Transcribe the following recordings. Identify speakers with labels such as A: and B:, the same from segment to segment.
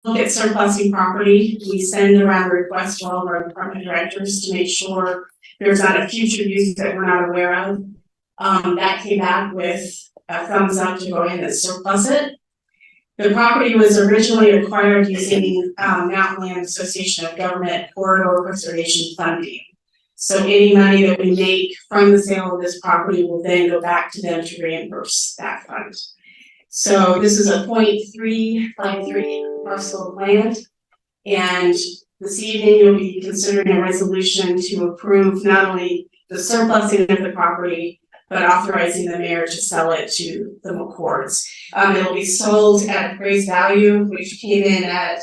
A: look at surplusing property, we send around a request to all of our department directors to make sure there's not a future use that we're not aware of. That came back with a thumbs up to go ahead and surplus it. The property was originally acquired using Mountain Land Association of Government Corridor Preservation funding. So any money that we make from the sale of this property will then go back to them to reimburse that fund. So this is a 0.353 parcel of land. And this evening you'll be considering a resolution to approve not only the surplusing of the property, but authorizing the mayor to sell it to the McCourts. It'll be sold at appraised value, which came in at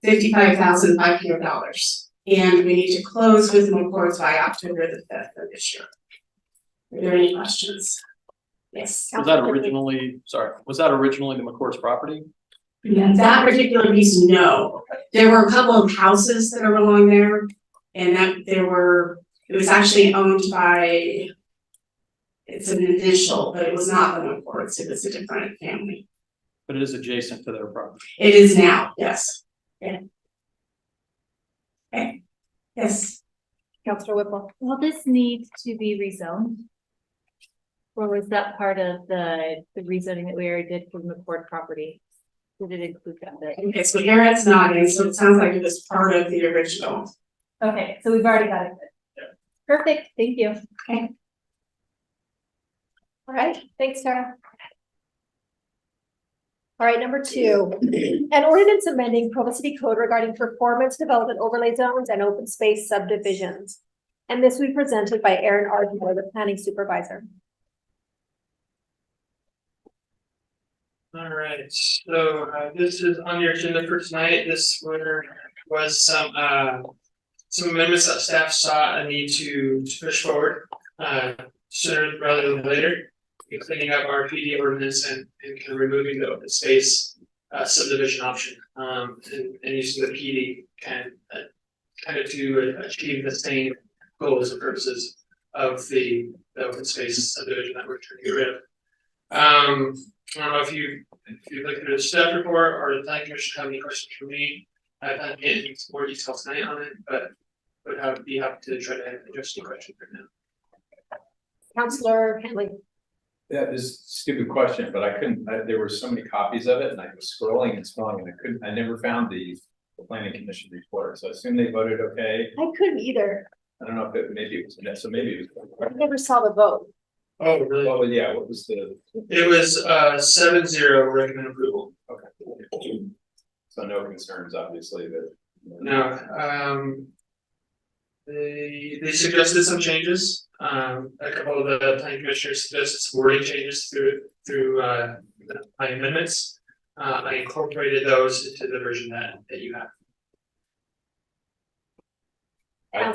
A: $55,500. And we need to close with the McCourts by October the 5th of this year. Are there any questions? Yes.
B: Was that originally the McCourt's property?
A: Yeah, that particular piece, no. There were a couple of houses that are along there, and it was actually owned by, it's an initial, but it was not the McCourts, it was a different family.
B: But it is adjacent to their property.
A: It is now, yes. Yeah. Okay. Yes.
C: Councilor Whipple.
D: Will this need to be rezoned? Or was that part of the rezoning that we already did for McCourt property? Did it include that bit?
A: Okay, so Garrett's nodding, so it sounds like it was part of the original.
D: Okay, so we've already got it.
B: Yeah.
D: Perfect, thank you.
A: Okay.
C: All right, thanks, Tara. All right, number 2, an ordinance amending Provo City Code regarding performance development overlay zones and open space subdivisions. And this will be presented by Aaron Ardmore, the planning supervisor.
E: All right, so this is on your agenda for tonight. This was some amendments that staff saw a need to push forward sooner rather than later, cleaning up our PD ordinance and kind of removing the open space subdivision option and using the PD kind of to achieve the same goals and purposes of the open space subdivision that we're trying to get rid of. I don't know if you look at the staff report or the planning commission have any questions for me. I haven't get any more details tonight on it, but would be happy to try to address any questions right now.
C: Councilor Henley.
F: Yeah, this is a stupid question, but I couldn't. There were so many copies of it, and I was scrolling and I never found the planning commission report. So I assume they voted okay.
C: I couldn't either.
F: I don't know if maybe it was so maybe it was.
C: I never saw the vote.
E: Oh, really?
F: Well, yeah. What was the?
E: It was 7-0 recommend approval.
F: Okay. So no concerns, obviously. That
E: No. They suggested some changes. A couple of the planning commissioners suggested some wording changes through my amendments. I incorporated those into the version that you have.
F: I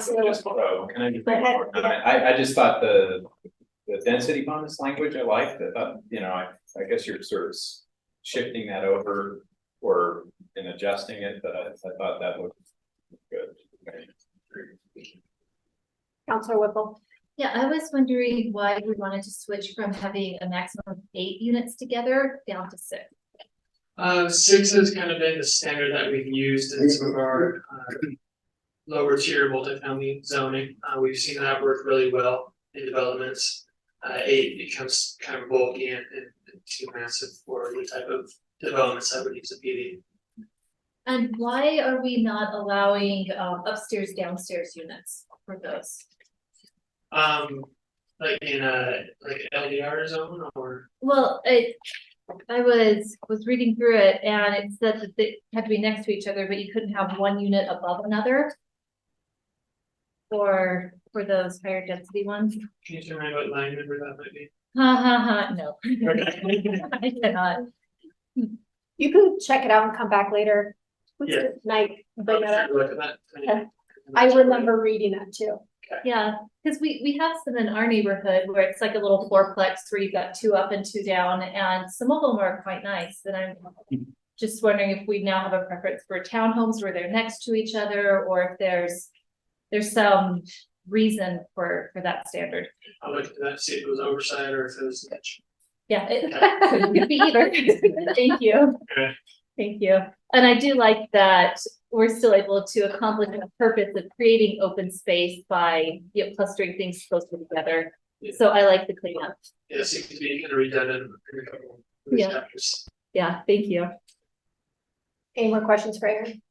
F: just thought the density bonus language I liked. I thought, I guess you're sort of shifting that over or in adjusting it, but I thought that looked good.
C: Councilor Whipple.
D: Yeah, I was wondering why we wanted to switch from having a maximum of 8 units together down to 6.
E: 6 has kind of been the standard that we've used in some of our lower tier multifamily zoning. We've seen that work really well in developments. 8 becomes kind of bulky and too massive for the type of developments that would use a PD.
D: And why are we not allowing upstairs, downstairs units for those?
E: Like in a LDR zone or?
D: Well, I was reading through it and it said that they had to be next to each other, but you couldn't have one unit above another. Or for those higher density ones.
E: Can you tell me what line number that might be?
D: No.
E: Okay.
D: I cannot.
C: You can check it out and come back later.
E: Yeah.
C: Tonight.
E: Look at that.
C: Okay. I remember reading that too.
D: Yeah, because we have some in our neighborhood where it's like a little fourplex where you've got 2 up and 2 down, and some of them are quite nice. And I'm just wondering if we now have a preference for townhomes where they're next to each other, or if there's some reason for that standard.
E: I'll look at that, see if it was oversight or if it was.
D: Yeah, it could be either. Thank you.
E: Okay.
D: Thank you. And I do like that we're still able to accomplish the purpose of creating open space by clustering things closer together. So I like the cleanup.
E: Yeah, it seems to be kind of redundant in a couple of
D: Yeah.
E: chapters.
D: Yeah, thank you.
C: Any more questions for Aaron?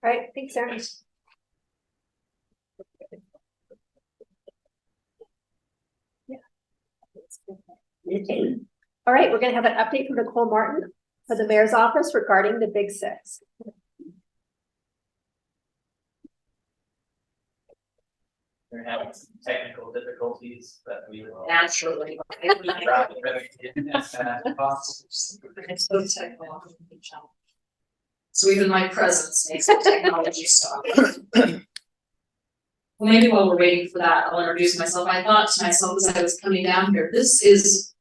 C: All right, thanks, Aaron. All right, we're gonna have an update from Nicole Martin for the mayor's office regarding the Big Six.
G: We're having some technical difficulties, but we will.
A: Naturally.
G: As fast as possible.
A: It's so technological. So even my presence makes the technology stop. Well, maybe while we're waiting for that, I'll introduce myself. I thought to myself as I was coming down here, this is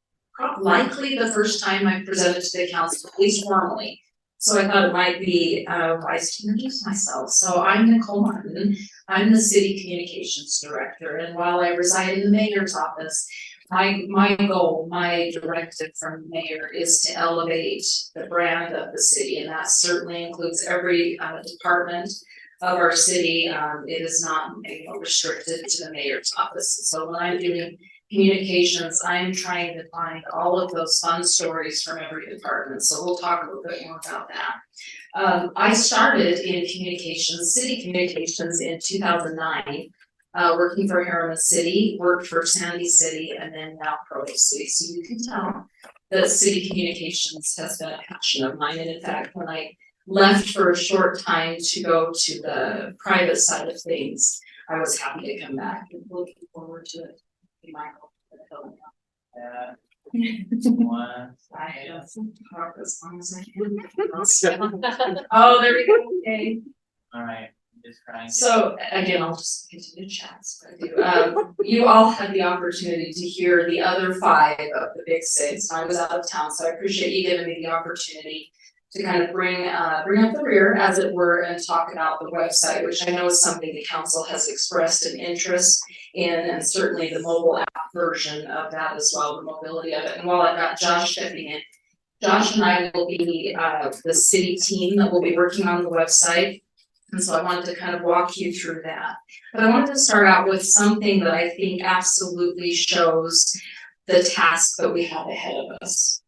A: likely the first time I've presented to the council, at least formally. So I thought it might be wise to introduce myself. So I'm Nicole Martin. I'm the city communications director, and while I reside in the mayor's office, my goal, my directive from the mayor is to elevate the brand of the city, and that certainly includes every department of our city. It is not restricted to the mayor's office. So when I'm doing communications, I'm trying to find all of those fun stories from every department. So we'll talk a little bit more about that. I started in communications, city communications in 2009, working for Harriman City, worked for Sandy City, and then now Provo City. So you can tell that city communications has been a passion of mine. And in fact, when I left for a short time to go to the private side of things, I was happy to come back and looking forward to it. Michael. I have some talk as long as I can. Oh, there we go. Okay.
G: All right, just trying.
A: So again, I'll just continue to chat. You all had the opportunity to hear the other 5 of the Big Six. I was out of town, so I appreciate you giving me the opportunity to kind of bring up the rear, as it were, and talk about the website, which I know is something the council has expressed an interest in, and certainly the mobile app version of that as well, the mobility of it. And while I've got Josh stepping in, Josh and I will be the city team that will be working on the website. And so I wanted to kind of walk you through that. But I wanted to start out with something that I think absolutely shows the task that we have ahead of us.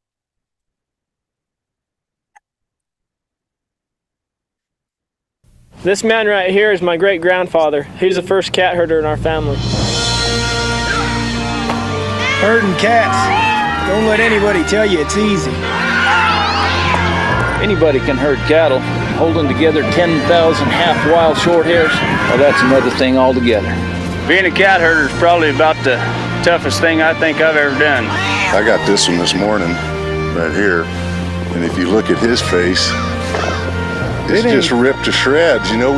H: This man right here is my great grandfather. He's the first cat herder in our family.
I: Herding cats. Don't let anybody tell you it's easy.
J: Anybody can herd cattle. Holding together 10,000 half wild short hairs, well, that's another thing altogether.
H: Being a cat herder is probably about the toughest thing I think I've ever done.
K: I got this one this morning, right here, and if you look at his face, it's just ripped to shreds, you know?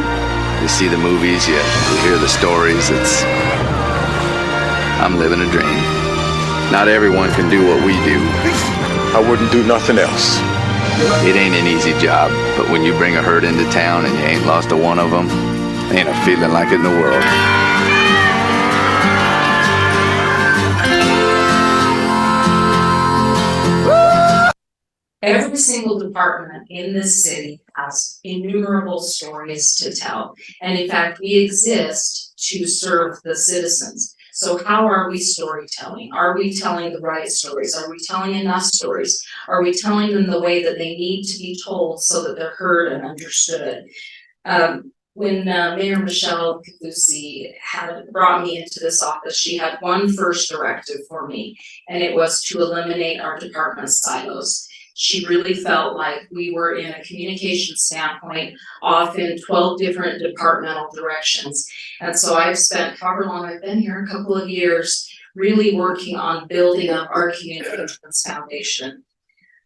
L: You see the movies, you hear the stories, I'm living a dream. Not everyone can do what we do.
K: I wouldn't do nothing else.
L: It ain't an easy job, but when you bring a herd into town and you ain't lost a one of them, ain't a feeling like it in the world.
A: Every single department in this city has innumerable stories to tell. And in fact, we exist to serve the citizens. So how are we storytelling? Are we telling the right stories? Are we telling enough stories? Are we telling them the way that they need to be told so that they're heard and understood? When Mayor Michelle Calusi had brought me into this office, she had one first directive for me, and it was to eliminate our department silos. She really felt like we were in a communication standpoint off in 12 different departmental directions. And so I've spent however long I've been here, a couple of years, really working on building up our communications foundation.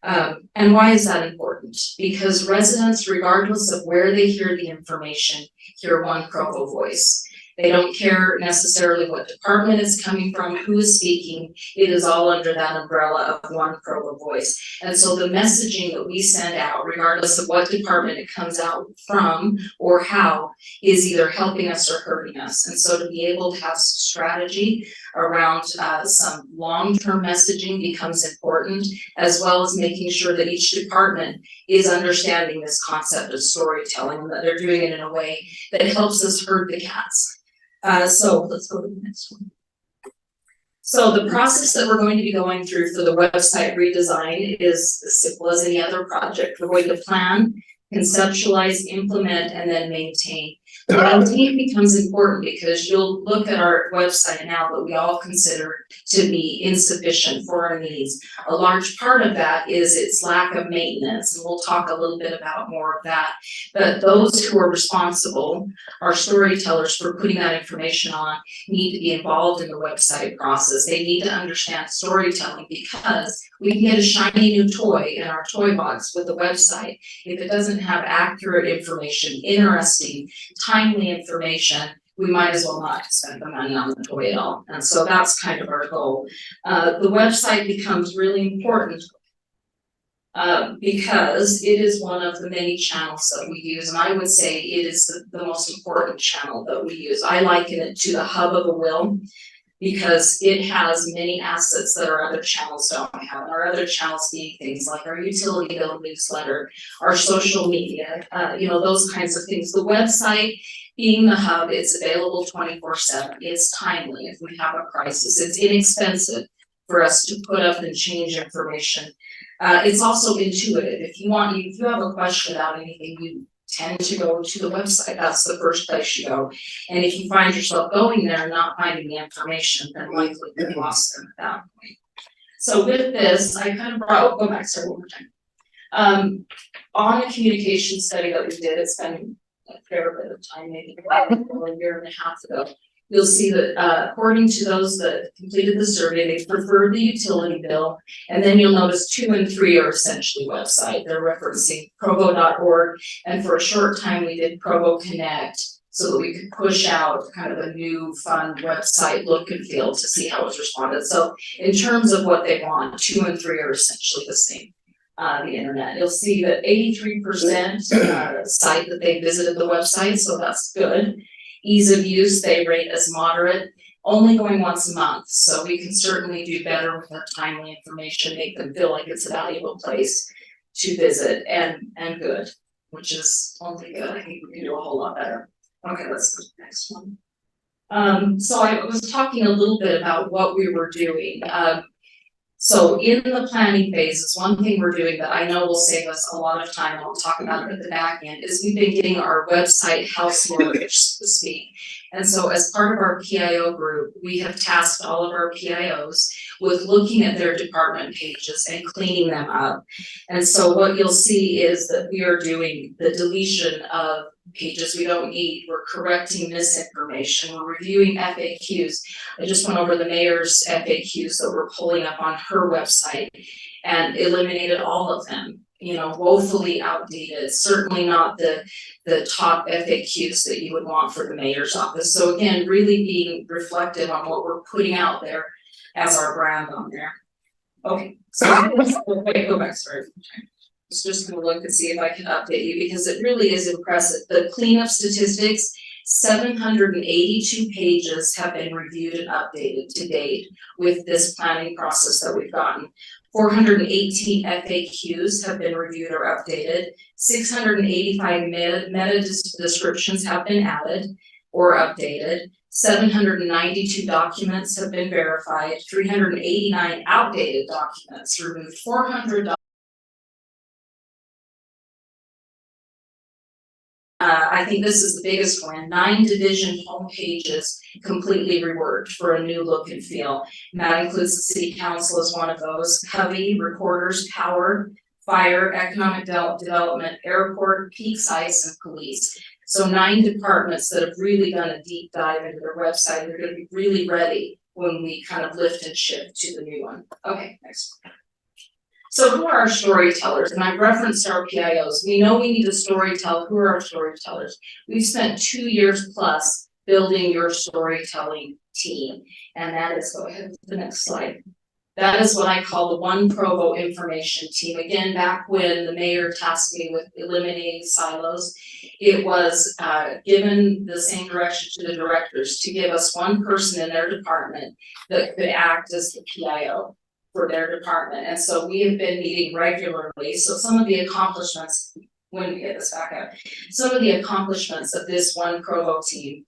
A: And why is that important? Because residents, regardless of where they hear the information, hear one Provo voice. They don't care necessarily what department it's coming from, who is speaking. It is all under that umbrella of one Provo voice. And so the messaging that we send out, regardless of what department it comes out from or how, is either helping us or hurting us. And so to be able to have strategy, around some long-term messaging becomes important, as well as making sure that each department is understanding this concept of storytelling, and that they're doing it in a way that helps us herd the cats. So let's go to the next one. So the process that we're going to be going through for the website redesign is as simple as any other project. We're going to plan, conceptualize, implement, and then maintain. Maintain becomes important because you'll look at our website now that we all consider to be insufficient for our needs. A large part of that is its lack of maintenance, and we'll talk a little bit about more of that. But those who are responsible, our storytellers for putting that information on, need to be involved in the website process. They need to understand storytelling, because we can get a shiny new toy in our toy box with the website. If it doesn't have accurate information, interesting, timely information, we might as well not spend the money on the toy at all. And so that's kind of our goal. The website becomes really important because it is one of the many channels that we use, and I would say it is the most important channel that we use. I liken it to the hub of a will, because it has many assets that our other channels don't have. Our other channels being things like our utility bill newsletter, our social media, those kinds of things. The website being the hub, it's available 24/7. It's timely if we have a crisis. It's inexpensive for us to put up and change information. It's also intuitive. If you have a question about anything, you tend to go to the website. That's the first place you go. And if you find yourself going there and not finding the information, then likely you've lost them at that point. So with this, I kind of go back, sorry, one more time. On a communication study that we did, it's been a fair bit of time, maybe about a year and a half ago. You'll see that according to those that completed the survey, they preferred the utility bill. And then you'll notice 2 and 3 are essentially website. They're referencing provo.org. And for a short time, we did Provo Connect so that we could push out kind of a new fun website look and feel to see how it's responded. So in terms of what they want, 2 and 3 are essentially the same. The internet. You'll see that 83% cite that they visited the website, so that's good. Ease of use, they rate as moderate, only going once a month. So we can certainly do better with our timely information, make them feel like it's a valuable place to visit, and good, which is only good. I think we can do a whole lot better. Okay, let's go to the next one. So I was talking a little bit about what we were doing. So in the planning phases, one thing we're doing that I know will save us a lot of time, and I'll talk about it at the back end, is we've been getting our website house mortgage, so to speak. And so as part of our PIO group, we have tasked all of our PIOs with looking at their department pages and cleaning them up. And so what you'll see is that we are doing the deletion of pages we don't need. We're correcting misinformation. We're reviewing FAQs. I just went over the mayor's FAQs that we're pulling up on her website and eliminated all of them. Woefully outdated, certainly not the top FAQs that you would want for the mayor's office. So again, really being reflective on what we're putting out there as our brand on there. Okay, so go back, sorry. I was just gonna look and see if I can update you, because it really is impressive. The cleanup statistics, 782 pages have been reviewed and updated to date with this planning process that we've gotten. 418 FAQs have been reviewed or updated. 685 meta descriptions have been added or updated. 792 documents have been verified. 389 outdated documents removed. 400 I think this is the biggest one. 9 division home pages completely reworked for a new look and feel. And that includes the city council as one of those. Covey, recorders, power, fire, economic development, airport, peaks, ice, and police. So 9 departments that have really done a deep dive into their website. They're going to be really ready when we kind of lift and shift to the new one. Okay, next one. So who are our storytellers? And I've referenced our PIOs. We know we need a storyteller. Who are our storytellers? We've spent 2 years plus building your storytelling team. And that is, go ahead to the next slide. That is what I call the One Provo Information Team. Again, back when the mayor tasked me with eliminating silos, it was given the same direction to the directors to give us one person in their department that could act as the PIO for their department. And so we have been meeting regularly. So some of the accomplishments, when we get this back up, some of the accomplishments of this One Provo team,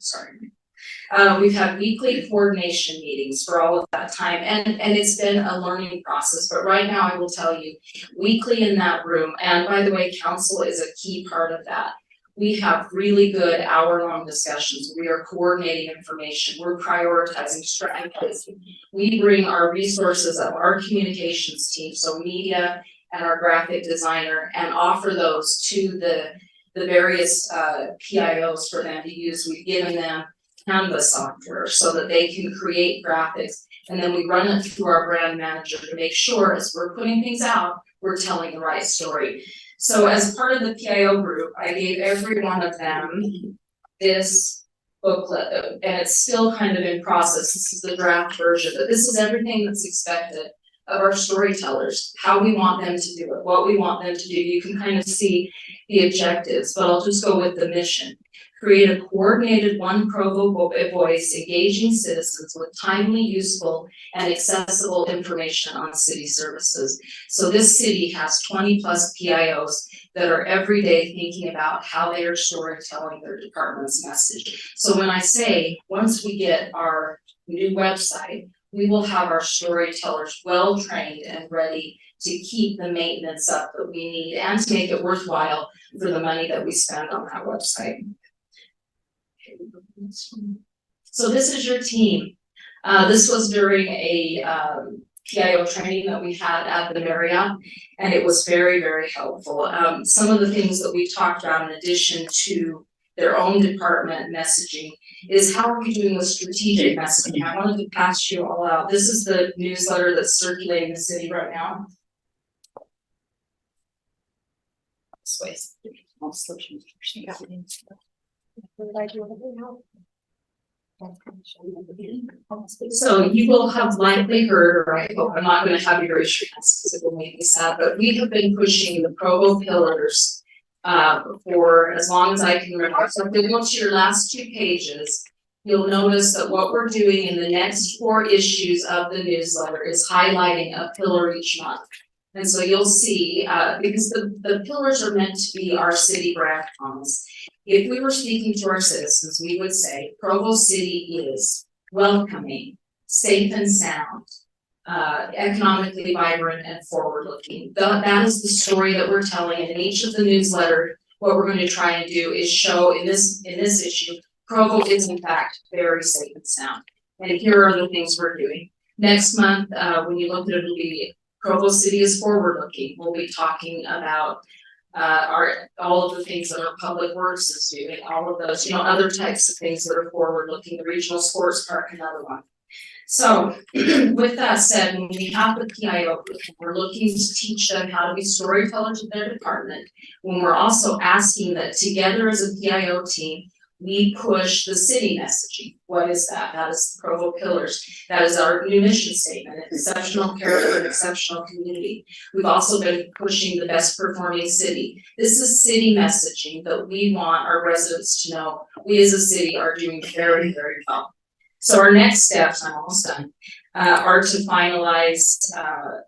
A: we've had weekly coordination meetings for all of that time, and it's been a learning process, but right now I will tell you, weekly in that room, and by the way, council is a key part of that. We have really good hour-long discussions. We are coordinating information. We're prioritizing strategies. We bring our resources of our communications team, so media and our graphic designer, and offer those to the various PIOs for them to use. We've given them Canva software so that they can create graphics, and then we run it through our brand manager to make sure as we're putting things out, we're telling the right story. So as part of the PIO group, I gave every one of them this booklet, and it's still kind of in process. This is the draft version, but this is everything that's expected of our storytellers, how we want them to do it, what we want them to do. You can kind of see the objectives, but I'll just go with the mission. Create a coordinated One Provo voice, engaging citizens with timely, useful, and accessible information on city services. So this city has 20+ PIOs that are every day thinking about how they are storytelling their department's message. So when I say, once we get our new website, we will have our storytellers well trained and ready to keep the maintenance up that we need and to make it worthwhile for the money that we spend on that website. So this is your team. This was during a PIO training that we had at the Marriott, and it was very, very helpful. Some of the things that we talked about in addition to their own department messaging is how are we doing with strategic messaging? I wanted to pass you all out. This is the newsletter that's circulating the city right now. So you will have likely heard, or I hope I'm not going to have you raise your hands because it will make me sad, but we have been pushing the Provo pillars for as long as I can remember. So if you go to your last 2 pages, you'll notice that what we're doing in the next 4 issues of the newsletter is highlighting a pillar each month. And so you'll see, because the pillars are meant to be our city brand promise. If we were speaking to our citizens, we would say Provo City is welcoming, safe and sound, economically vibrant and forward-looking. That is the story that we're telling, and in each of the newsletter, what we're going to try and do is show in this issue, Provo is in fact very safe and sound. And here are the things we're doing. Next month, when you look at it, it'll be Provo City is forward-looking. We'll be talking about all of the things that our public works is doing, all of those, other types of things that are forward-looking. The regional sports park, another one. So with that said, when we have the PIO, we're looking to teach them how to be storytellers of their department. When we're also asking that together as a PIO team, we push the city messaging. What is that? That is the Provo pillars. That is our new mission statement, exceptional character and exceptional community. We've also been pushing the best performing city. This is city messaging that we want our residents to know we as a city are doing very, very well. So our next steps, I'm almost done, are to finalize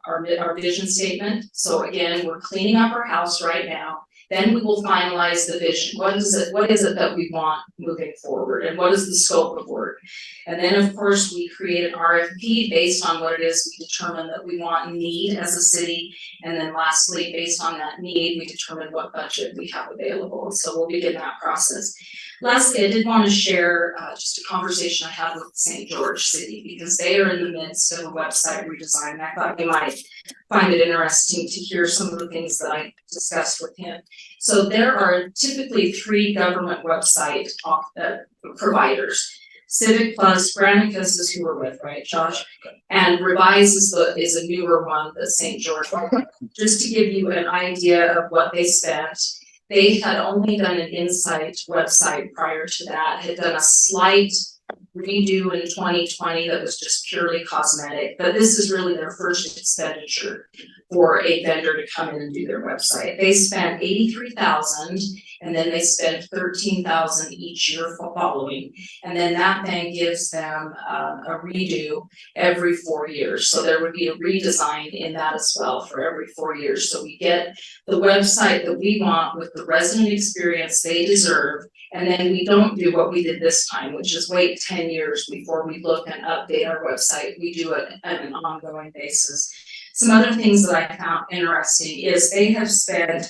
A: our vision statement. So again, we're cleaning up our house right now. Then we will finalize the vision. What is it that we want moving forward, and what is the scope of work? And then of course we create an RFP based on what it is we determine that we want and need as a city. And then lastly, based on that need, we determine what budget we have available. So we'll begin that process. Lastly, I did want to share just a conversation I had with St. George City, because they are in the midst of a website redesign. And I thought you might find it interesting to hear some of the things that I discussed with him. So there are typically 3 government website providers. Civic Plus, Granicus is who we're with, right, Josh? And Revise is a newer one that St. George. Just to give you an idea of what they spent. They had only done an Insight website prior to that, had done a slight redo in 2020 that was just purely cosmetic, but this is really their first expenditure for a vendor to come in and do their website. They spent $83,000 and then they spend $13,000 each year following. And then that then gives them a redo every 4 years. So there would be a redesign in that as well for every 4 years. So we get the website that we want with the resident experience they deserve. And then we don't do what we did this time, which is wait 10 years before we look and update our website. We do it on an ongoing basis. Some other things that I found interesting is they have spent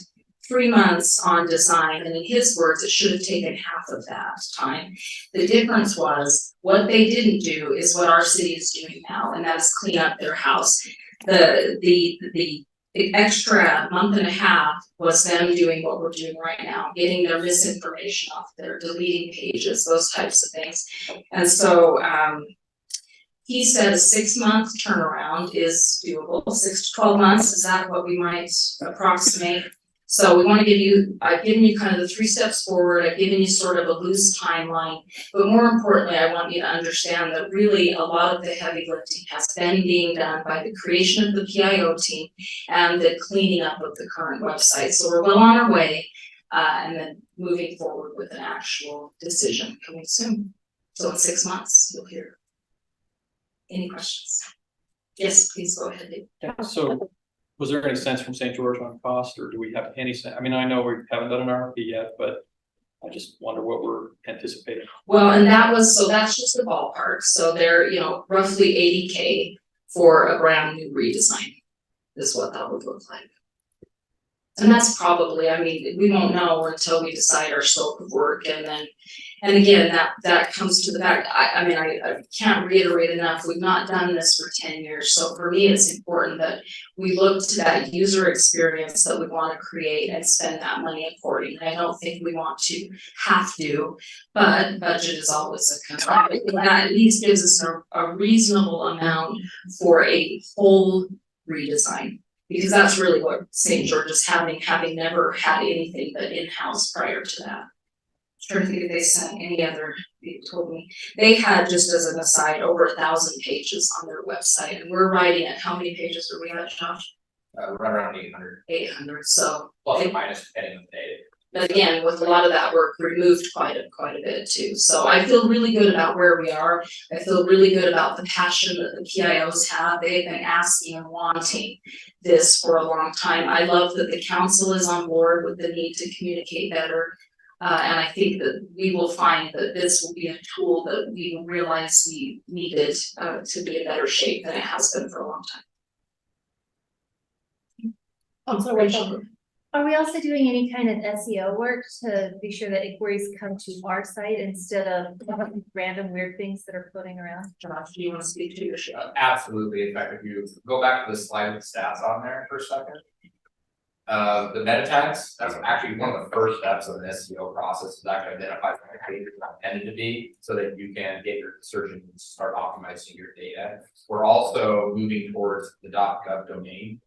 A: 3 months on design, and in his words, it should have taken half of that time. The difference was what they didn't do is what our city is doing now, and that's clean up their house. The extra month and a half was them doing what we're doing right now, getting their misinformation off there, deleting pages, those types of things. And so he said a 6-month turnaround is doable, 6 to 12 months. Is that what we might approximate? So we want to give you, I've given you kind of the 3 steps forward. I've given you sort of a loose timeline, but more importantly, I want you to understand that really a lot of the heavy lifting has been being done by the creation of the PIO team and the cleaning up of the current website. So we're well on our way, and then moving forward with an actual decision coming soon. So in 6 months, you'll hear. Any questions? Yes, please go ahead, Dave.
B: Yeah, so was there any sense from St. George on cost, or do we have any sense? I mean, I know we haven't done an RFP yet, but I just wonder what we're anticipating.
A: Well, and that's just the ballpark. So they're, roughly 80K for a brand new redesign is what that would look like. And that's probably, I mean, we won't know until we decide our scope of work, and then, and again, that comes to the back. I can't reiterate enough, we've not done this for 10 years. So for me, it's important that we look to that user experience that we want to create and spend that money accordingly. I don't think we want to have to, but budget is always a concern. That at least gives us a reasonable amount for a whole redesign. Because that's really what St. George is having never had anything but in-house prior to that. I'm trying to think if they sent any other, they told me. They had, just as an aside, over 1,000 pages on their website, and we're writing at, how many pages are we at, Josh?
G: Right around 800.
A: 800, so.
G: Plus or minus depending on the day.
A: But again, with a lot of that work removed quite a bit too. So I feel really good about where we are. I feel really good about the passion that the PIOs have. They've been asking and wanting this for a long time. I love that the council is on board with the need to communicate better. And I think that we will find that this will be a tool that we will realize we needed to be in better shape than it has been for a long time. Rachel.
D: Are we also doing any kind of SEO work to be sure that inquiries come to our site instead of random weird things that are floating around?
A: Josh, do you want to speak to your show?
G: Absolutely. In fact, if you go back to the slide with stats on there for a second. The meta tags, that's actually one of the first steps of an SEO process, is actually identify what the pages are intended to be so that you can get your search engine to start optimizing your data. We're also moving towards the .gov domain.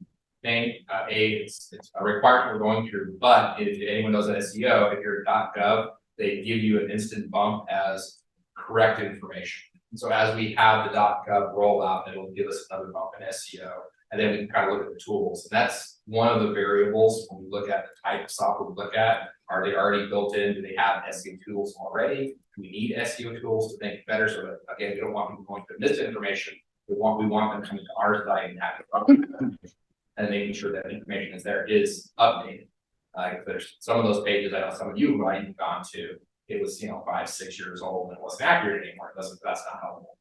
G: It's a requirement we're going through, but if anyone knows SEO, if you're at .gov, they give you an instant bump as correct information. And so as we have the .gov rollout, it'll give us another bump in SEO, and then we can kind of look at the tools. And that's one of the variables when we look at the type of software we look at. Are they already built in? Do they have SEO tools already? Do we need SEO tools to make it better? So that, again, we don't want people going to misinformation. We want them coming to our site and having and making sure that information is there is updated. If there's some of those pages, I know some of you might have gone to, it was 5, 6 years old and it wasn't accurate anymore. That's not helpful.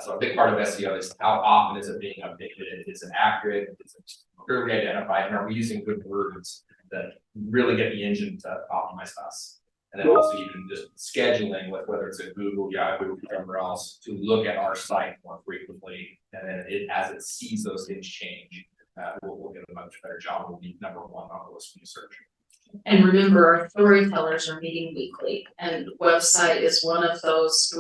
G: So a big part of SEO is how often is it being updated? Is it accurate? Is it clearly identified? And are we using good words that really get the engine to optimize us? And then also even just scheduling with whether it's a Google, Yahoo, whatever else, to look at our site more frequently. And then as it sees those things change, we'll get a much better job. We'll be #1 on the list when you search.
A: And remember, our storytellers are meeting weekly, and website is one of those,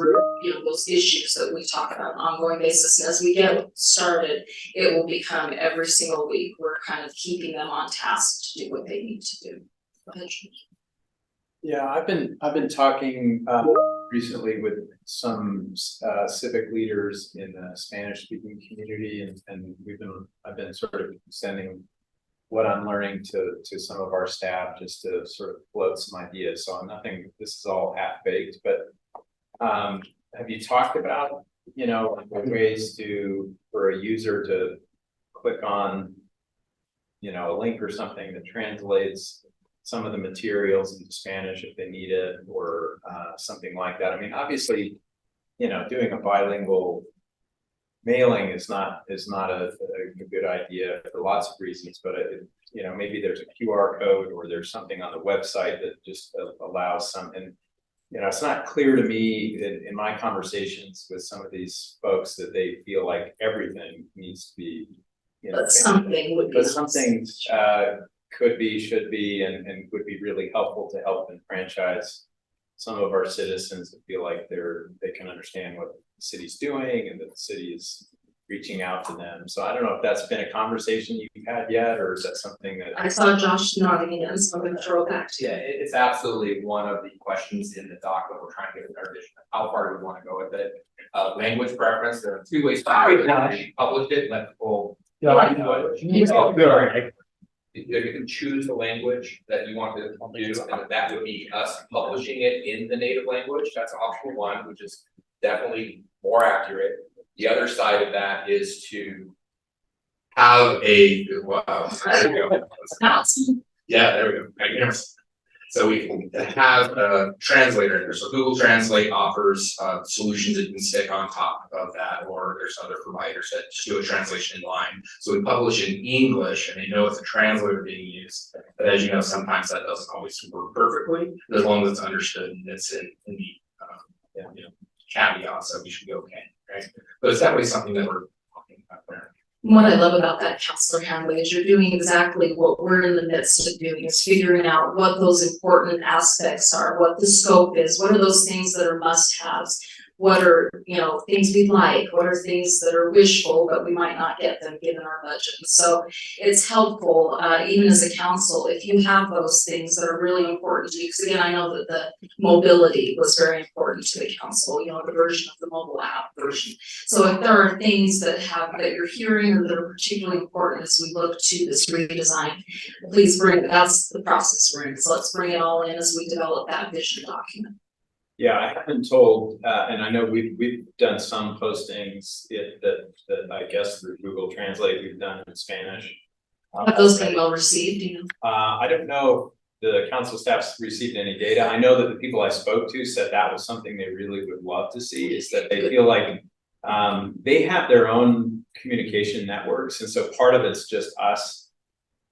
A: those issues that we talk about on an ongoing basis. And as we get started, it will become every single week. We're kind of keeping them on task to do what they need to do. Go ahead.
F: Yeah, I've been talking recently with some civic leaders in the Spanish speaking community, and I've been sort of sending what I'm learning to some of our staff just to sort of float some ideas. So this is all half baked, but have you talked about, you know, ways for a user to click on, you know, a link or something that translates some of the materials into Spanish if they need it, or something like that? I mean, obviously, you know, doing a bilingual mailing is not a good idea for lots of reasons, but you know, maybe there's a QR code or there's something on the website that just allows some. And you know, it's not clear to me in my conversations with some of these folks that they feel like everything needs to be, you know,
A: But something would be.
F: but something could be, should be, and would be really helpful to help enfranchise some of our citizens that feel like they can understand what the city's doing and that the city is reaching out to them. So I don't know if that's been a conversation you've had yet, or is that something that
A: I saw Josh nodding in, so I'm gonna throw it back to you.
G: Yeah, it's absolutely one of the questions in the doc that we're trying to get our vision. How far do we want to go with it? Language preference, there are two ways to do it. Publish it, let people. You can choose the language that you want to do, and that would be us publishing it in the native language. That's option one, which is definitely more accurate. The other side of that is to have a, wow, there we go. Yeah, there we go. Right here. So we can have a translator here. So Google Translate offers solutions that you can stick on top of that, or there's other providers that just do a translation in line. So we publish in English, and they know it's a translator being used. But as you know, sometimes that doesn't always work perfectly. As long as it's understood and it's in the you know, caveat, so we should be okay, right? But it's definitely something that we're talking about there.
A: What I love about that, Counselor Handley, is you're doing exactly what we're in the midst of doing, is figuring out what those important aspects are, what the scope is, what are those things that are must-haves, what are, you know, things we'd like, what are things that are wishful, but we might not get them given our budget. So it's helpful, even as a council, if you have those things that are really important to you, because again, I know that the mobility was very important to the council, you know, the version of the mobile app version. So if there are things that you're hearing or that are particularly important as we look to this redesign, please that's the process we're in. So let's bring it all in as we develop that vision document.
F: Yeah, I have been told, and I know we've done some postings that I guess through Google Translate we've done in Spanish.
A: Have those been well received, you know?
F: I don't know if the council staff's received any data. I know that the people I spoke to said that was something they really would love to see, is that they feel like they have their own communication networks, and so part of it's just us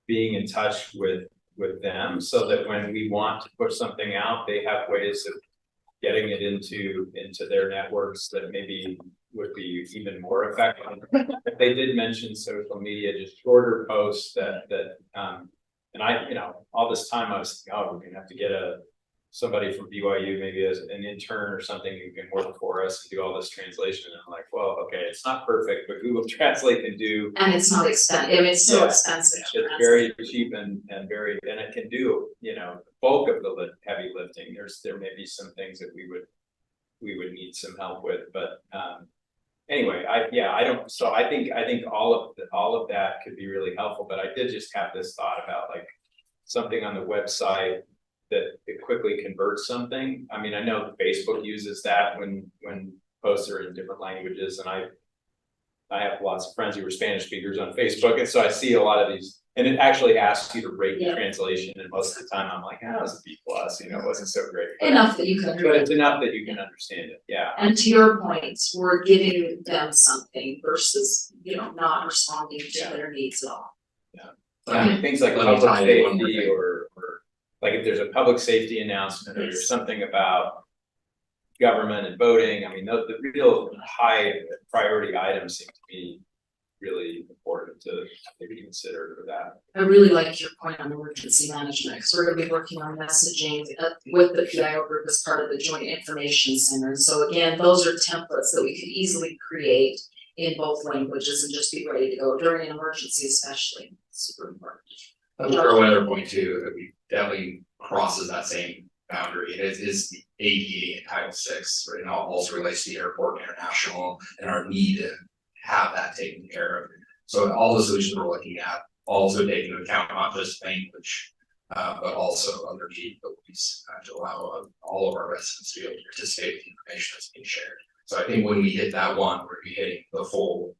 F: being in touch with them, so that when we want to push something out, they have ways of getting it into their networks that maybe would be even more effective. They did mention social media, just shorter posts that and I, you know, all this time I was thinking, oh, we're gonna have to get somebody from BYU, maybe as an intern or something, who can work for us and do all this translation. And I'm like, well, okay, it's not perfect, but Google Translate can do.
A: And it's not expensive. I mean, it's so expensive.
F: It's very cheap and it can do, you know, the bulk of the heavy lifting. There may be some things that we would need some help with, but anyway, I think all of that could be really helpful. But I did just have this thought about like something on the website that it quickly converts something. I mean, I know Facebook uses that when posts are in different languages, and I have lots of friends who are Spanish speakers on Facebook, and so I see a lot of these, and it actually asks you to rate the translation, and most of the time I'm like, oh, it was a B+, you know, it wasn't so great.
A: Enough that you can
F: but it's enough that you can understand it, yeah.
A: And to your point, we're giving them something versus, you know, not responding to their needs at all.
F: Yeah. Things like public safety or like if there's a public safety announcement or there's something about government and voting, I mean, the real high priority items seem to be really important to maybe consider for that.
A: I really like your point on emergency management, because we're going to be working on messaging with the PIO group as part of the Joint Information Center. So again, those are templates that we could easily create in both languages and just be ready to go during an emergency, especially. Super important.
G: I'll throw one other point too, that we definitely crosses that same boundary, and it is the ADA and Title VI, right, and also relates to the airport international and our need to have that taken care of. So all the solutions we're looking at also take into account not just language, but also other capabilities to allow all of our residents to be able to participate with the information that's being shared. So I think when we hit that one, we're gonna be hitting the full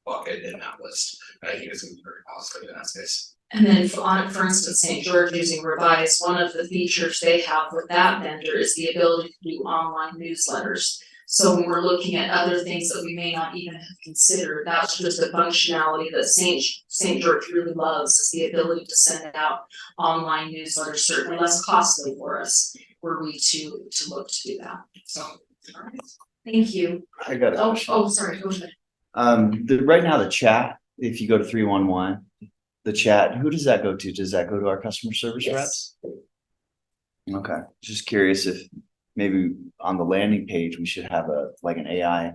G: bucket in that list. And I think it's gonna be very positive in that space.
A: And then for instance, St. George using Revise, one of the features they have with that vendor is the ability to do online newsletters. So when we're looking at other things that we may not even have considered, that's just a functionality that St. George really loves, is the ability to send out online newsletters, certainly less costly for us, were we to look to do that. So, all right, thank you.
M: I got a question.
A: Oh, sorry, go ahead.
M: Right now the chat, if you go to 311, the chat, who does that go to? Does that go to our customer service reps? Okay, just curious if maybe on the landing page, we should have like an AI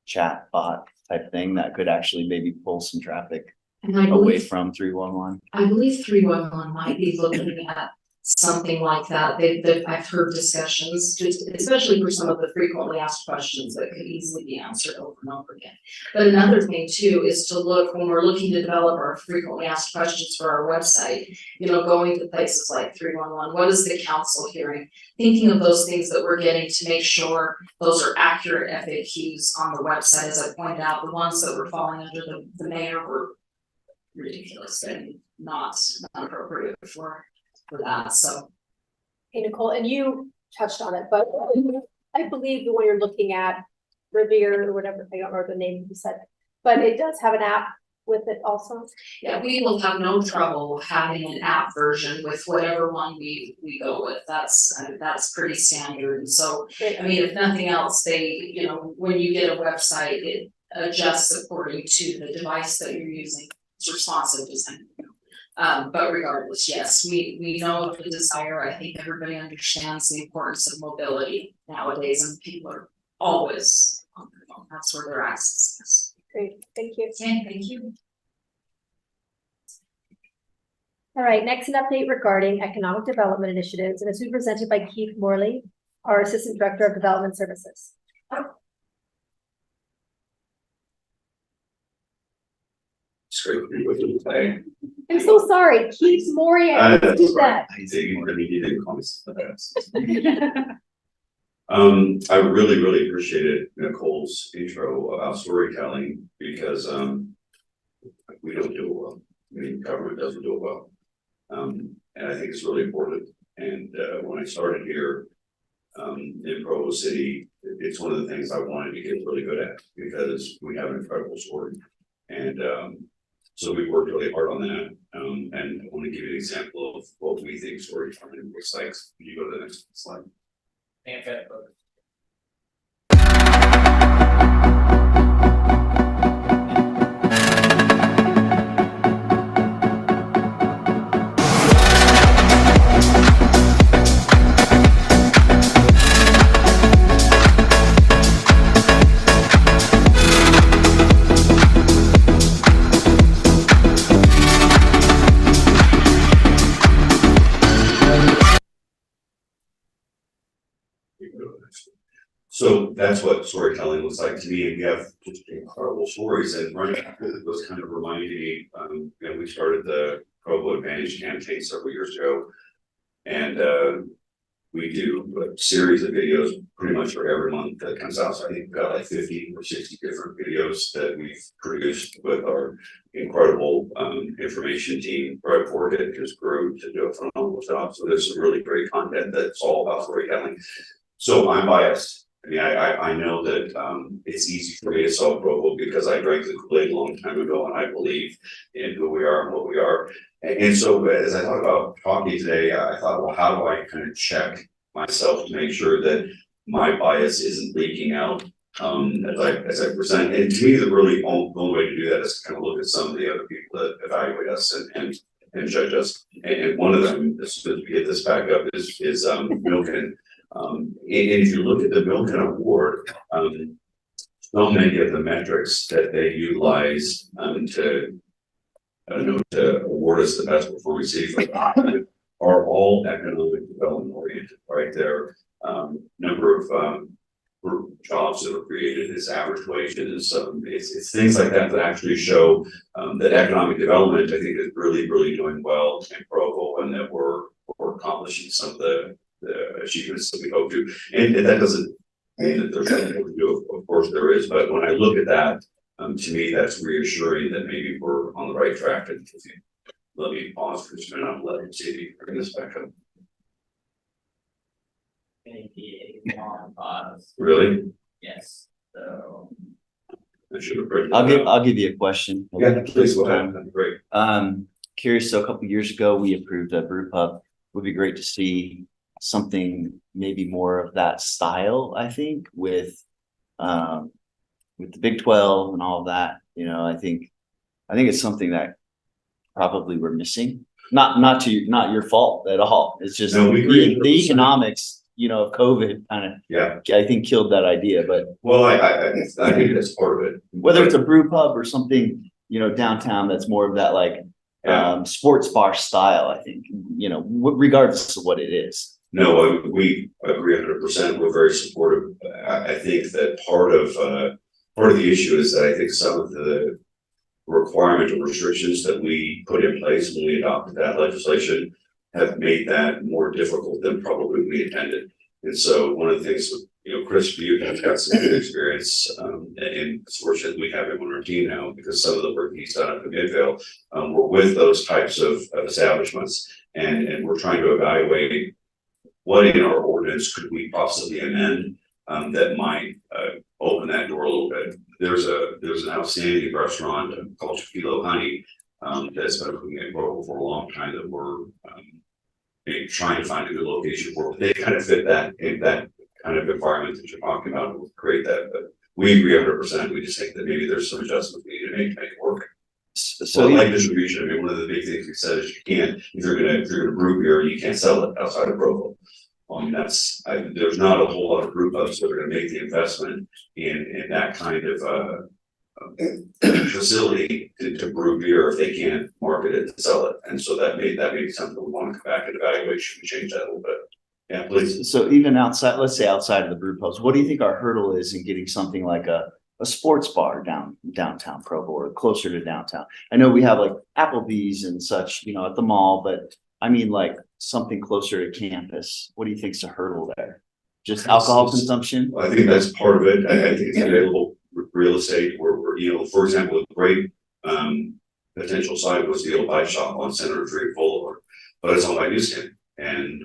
M: chat bot type thing that could actually maybe pull some traffic away from 311.
A: I believe 311 might be looking at something like that. I've heard discussions, just especially for some of the frequently asked questions that could easily be answered over and over again. But another thing too is to look, when we're looking to develop our frequently asked questions for our website, you know, going to places like 311, what is the council hearing? Thinking of those things that we're getting to make sure those are accurate FAQs on the website. As I pointed out, the ones that were falling under the mayor were ridiculous and not appropriate for that. So,
C: Hey, Nicole, and you touched on it, but I believe the one you're looking at, Revere or whatever, I don't remember the name you said, but it does have an app with it also.
A: yeah, we will have no trouble having an app version with whatever one we go with. That's pretty standard. And so, I mean, if nothing else, they, you know, when you get a website, it adjusts according to the device that you're using. It's responsive design. But regardless, yes, we know of the desire. I think everybody understands the importance of mobility nowadays, and people are always on their phone. That's where their access is.
C: Great, thank you.
A: Okay, thank you.
C: All right, next an update regarding economic development initiatives, and this will be presented by Keith Morley, our Assistant Director of Development Services. I'm so sorry, Keith Morley. I did that.
N: I really appreciated Nicole's intro about storytelling because we don't do it well. I mean, government doesn't do it well. And I think it's really important. And when I started here in Provo City, it's one of the things I wanted to get really good at because we have an incredible story. And so we worked really hard on that. And I want to give you an example of what we think storytelling looks like. Can you go to the next slide? So that's what storytelling looks like to me, and you have just incredible stories. And running was kind of reminding me, we started the Provo Advantage campaign several years ago, and we do a series of videos pretty much for every month that comes out. So I think we've got like 50 or 60 different videos that we've produced with our incredible information team. Right for it just grew to do a phenomenal job. So there's some really great content that's all about storytelling. So I'm biased. I mean, I know that it's easy for me to sell Provo because I drank the Kool-Aid a long time ago, and I believe in who we are and what we are. And so as I thought about talking today, I thought, well, how do I kind of check myself to make sure that my bias isn't leaking out as I present? And to me, the really only way to do that is to kind of look at some of the other people that evaluate us and judge us. And one of them, as soon as we get this back up, is Milken. And if you look at the Milken Award, so many of the metrics that they utilize to award us the best performing city for are all economic development oriented, right? There, number of, jobs that are created, is average wage, and it's things like that that actually show, that economic development, I think, is really doing well in Provo, and that we're accomplishing some of the achievements that we hope to. And that doesn't mean that there's nothing to do, of course there is, but when I look at that, to me, that's reassuring that maybe we're on the right track. And let me pause for just a minute, I'll let see if you bring this back up. Really?
G: Yes, so.
N: I should have written
M: I'll give you a question.
N: Yeah, please go ahead. That'd be great.
M: Curious, so a couple years ago, we approved a brew pub. Would be great to see something maybe more of that style, I think, with the Big 12 and all of that. You know, I think it's something that probably we're missing. Not your fault at all. It's just
N: No, we agree.
M: the economics, you know, of COVID kind of, I think, killed that idea. But
N: well, I think that's part of it.
M: Whether it's a brew pub or something, you know, downtown, that's more of that like sports bar style, I think, you know, regardless of what it is.
N: No, we agree 100%. We're very supportive. I think that part of the issue is that I think some of the requirement or restrictions that we put in place when we adopted that legislation have made that more difficult than probably we intended. And so one of the things, you know, Chris, you have got some good experience, and it's fortunate we have him on our team now, because some of the work he's done at the Midvale, we're with those types of establishments, and we're trying to evaluate what in our ordinance could we possibly amend that might open that door a little bit. There's an outstanding restaurant called Kilo Honey that's been looking at Provo for a long time, that we're trying to find a good location for. They kind of fit that in that kind of environment that you're talking about, will create that. But we agree 100%. We just think that maybe there's some adjustments we need to make it work. So like distribution, I mean, one of the big things we said is you can't, if you're gonna brew beer, you can't sell it outside of Provo. There's not a whole lot of brew pubs that are gonna make the investment in that kind of facility to brew beer if they can't market it and sell it. And so that may be something we want to come back and evaluate. Should we change that a little bit? Yeah, please.
M: So even outside, let's say outside of the brew pubs, what do you think our hurdle is in getting something like a sports bar downtown Provo, or closer to downtown? I know we have like Applebee's and such, you know, at the mall, but I mean like something closer to campus. What do you think's a hurdle there? Just alcohol consumption?
N: I think that's part of it. I think it's available real estate, or you know, for example, a great potential site was the old bike shop on Senator Drake Boulevard, but it's owned by Newskin. And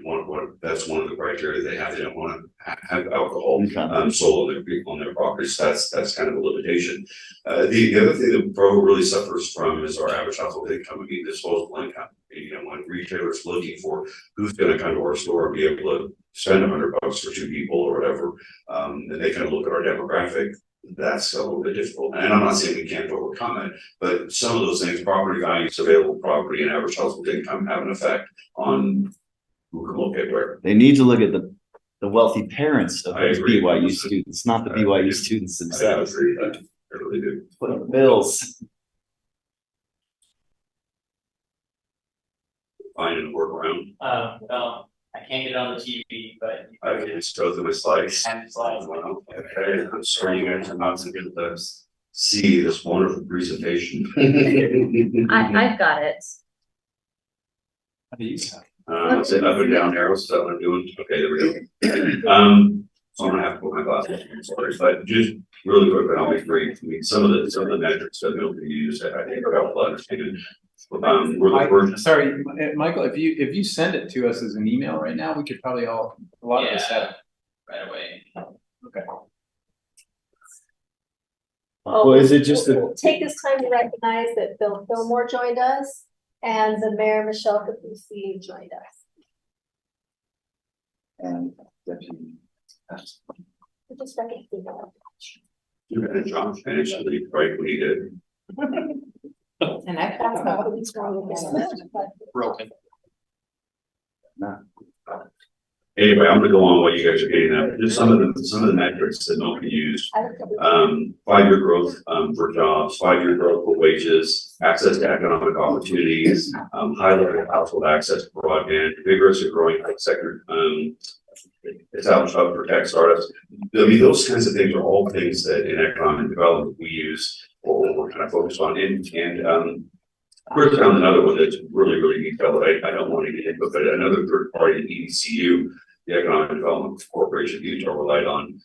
N: that's one of the criteria they have. They don't want to have alcohol sold on their properties. That's kind of a limitation. The other thing that Provo really suffers from is our average household income. I mean, disposable income. You know, when retailers looking for who's going to come to our store and be able to spend $100 for two people or whatever, and they kind of look at our demographic. That's a little bit difficult. And I'm not saying we can't overcome it, but some of those things, property values, available property, and average household income have an effect on who can look at where.
M: They need to look at the wealthy parents of those BYU students, not the BYU students themselves.
N: I agree with that. I really do.
M: Put up bills.
N: Finding a workaround.
G: Well, I can't get on the TV, but
N: I can just go through my slides.
G: And slides.
N: Well, okay, I'm sorry you guys are not going to get to see this wonderful presentation.
D: I've got it.
N: Is it up and down arrows? Is that what I'm doing? Okay, there we go. So I'm gonna have to put my glasses on, sorry, but just really quick, I'll make brief. I mean, some of the metrics that we'll use, I think are helpful to understand.
F: Sorry, Michael, if you send it to us as an email right now, we could probably a lot of this have
G: right away.
F: Okay.
M: Well, is it just
C: We'll take this time to recognize that Bill Fillmore joined us and the Mayor Michelle Capucci joined us.
M: And Deputy.
C: We're just recognizing that.
N: You had John finish the right when he did.
C: And that's not what's wrong with that.
B: Broken.
M: No.
N: Anyway, I'm gonna go on what you guys are getting at. Just some of the metrics that nobody used. 5-year growth for jobs, 5-year growth for wages, access to economic opportunities, high level household access to broadband, vigorous and growing tech sector. Established hub for tech startups. I mean, those kinds of things are all things that in economic development we use or we're kind of focused on. And first found another one that's really detailed that I don't want to get into, but another third party, EDCU, the Economic Development Corporation of Utah relied on,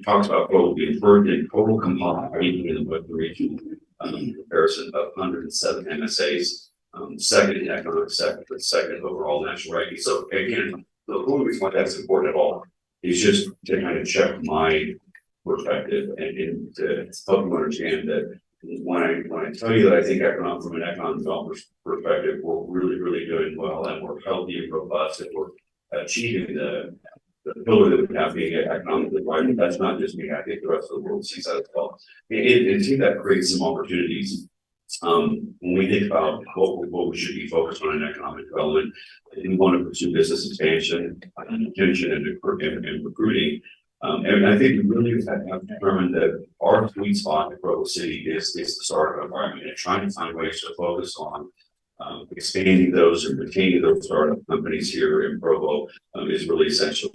N: talks about Provo being first in total composite ranking in the Western region, comparison of 107 MSAs, second in economic sector, but second overall national ranking. So again, the only reason why that's important at all is just to kind of check my perspective and to help you understand that when I tell you that I think from an economic development perspective, we're really doing well and we're healthy and robust and we're achieving the pillar that we have being economically vibrant. That's not just me. I think the rest of the world sees that as well. And I think that creates some opportunities. When we think about what we should be focused on in economic development, we want to pursue business expansion, retention, and recruiting. And I think we really have determined that our sweet spot in Provo City is the startup environment and trying to find ways to focus on expanding those and retaining those startup companies here in Provo is really essential.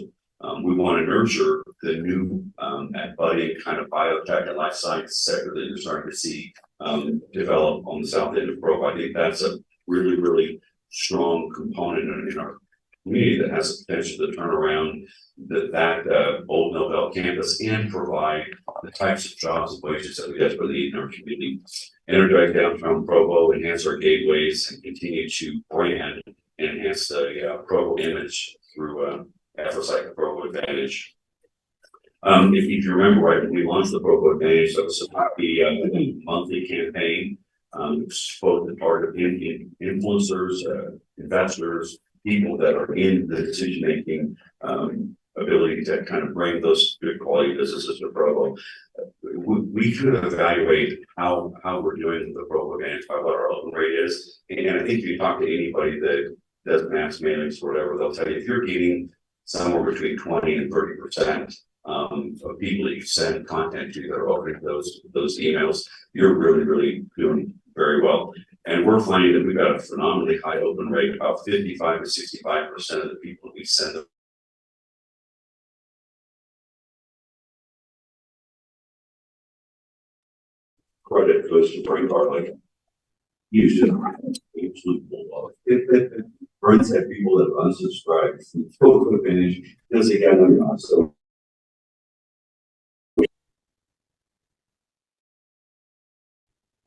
N: We want to nurture the new and budding kind of biotech and life science sector that you're starting to see develop on the south end of Provo. I think that's a really strong component in our community that has the potential to turn around that old Nobel campus and provide the types of jobs and wages that we desperately need in our community. Energize downtown Provo, enhance our gateways, and continue to brand and enhance the Provo image through efforts like the Provo Advantage. If you remember right, when we launched the Provo Advantage, that was supposed to be a monthly campaign. Supposed to target influencers, investors, people that are in the decision-making ability to kind of bring those good quality businesses to Provo. We could evaluate how we're doing with the Provo Advantage by what our open rate is. And I think if you talk to anybody that does mass mailings or whatever, they'll tell you if you're getting somewhere between 20 and 30% of people that you send content to that are opening those emails, you're really doing very well. And we're finding that we've got a phenomenally high open rate, about 55 to 65% of the people we send them. Credit goes to Brian Garlic. Usually, Brian said people that unsubscribed from Provo Advantage does it get them on. So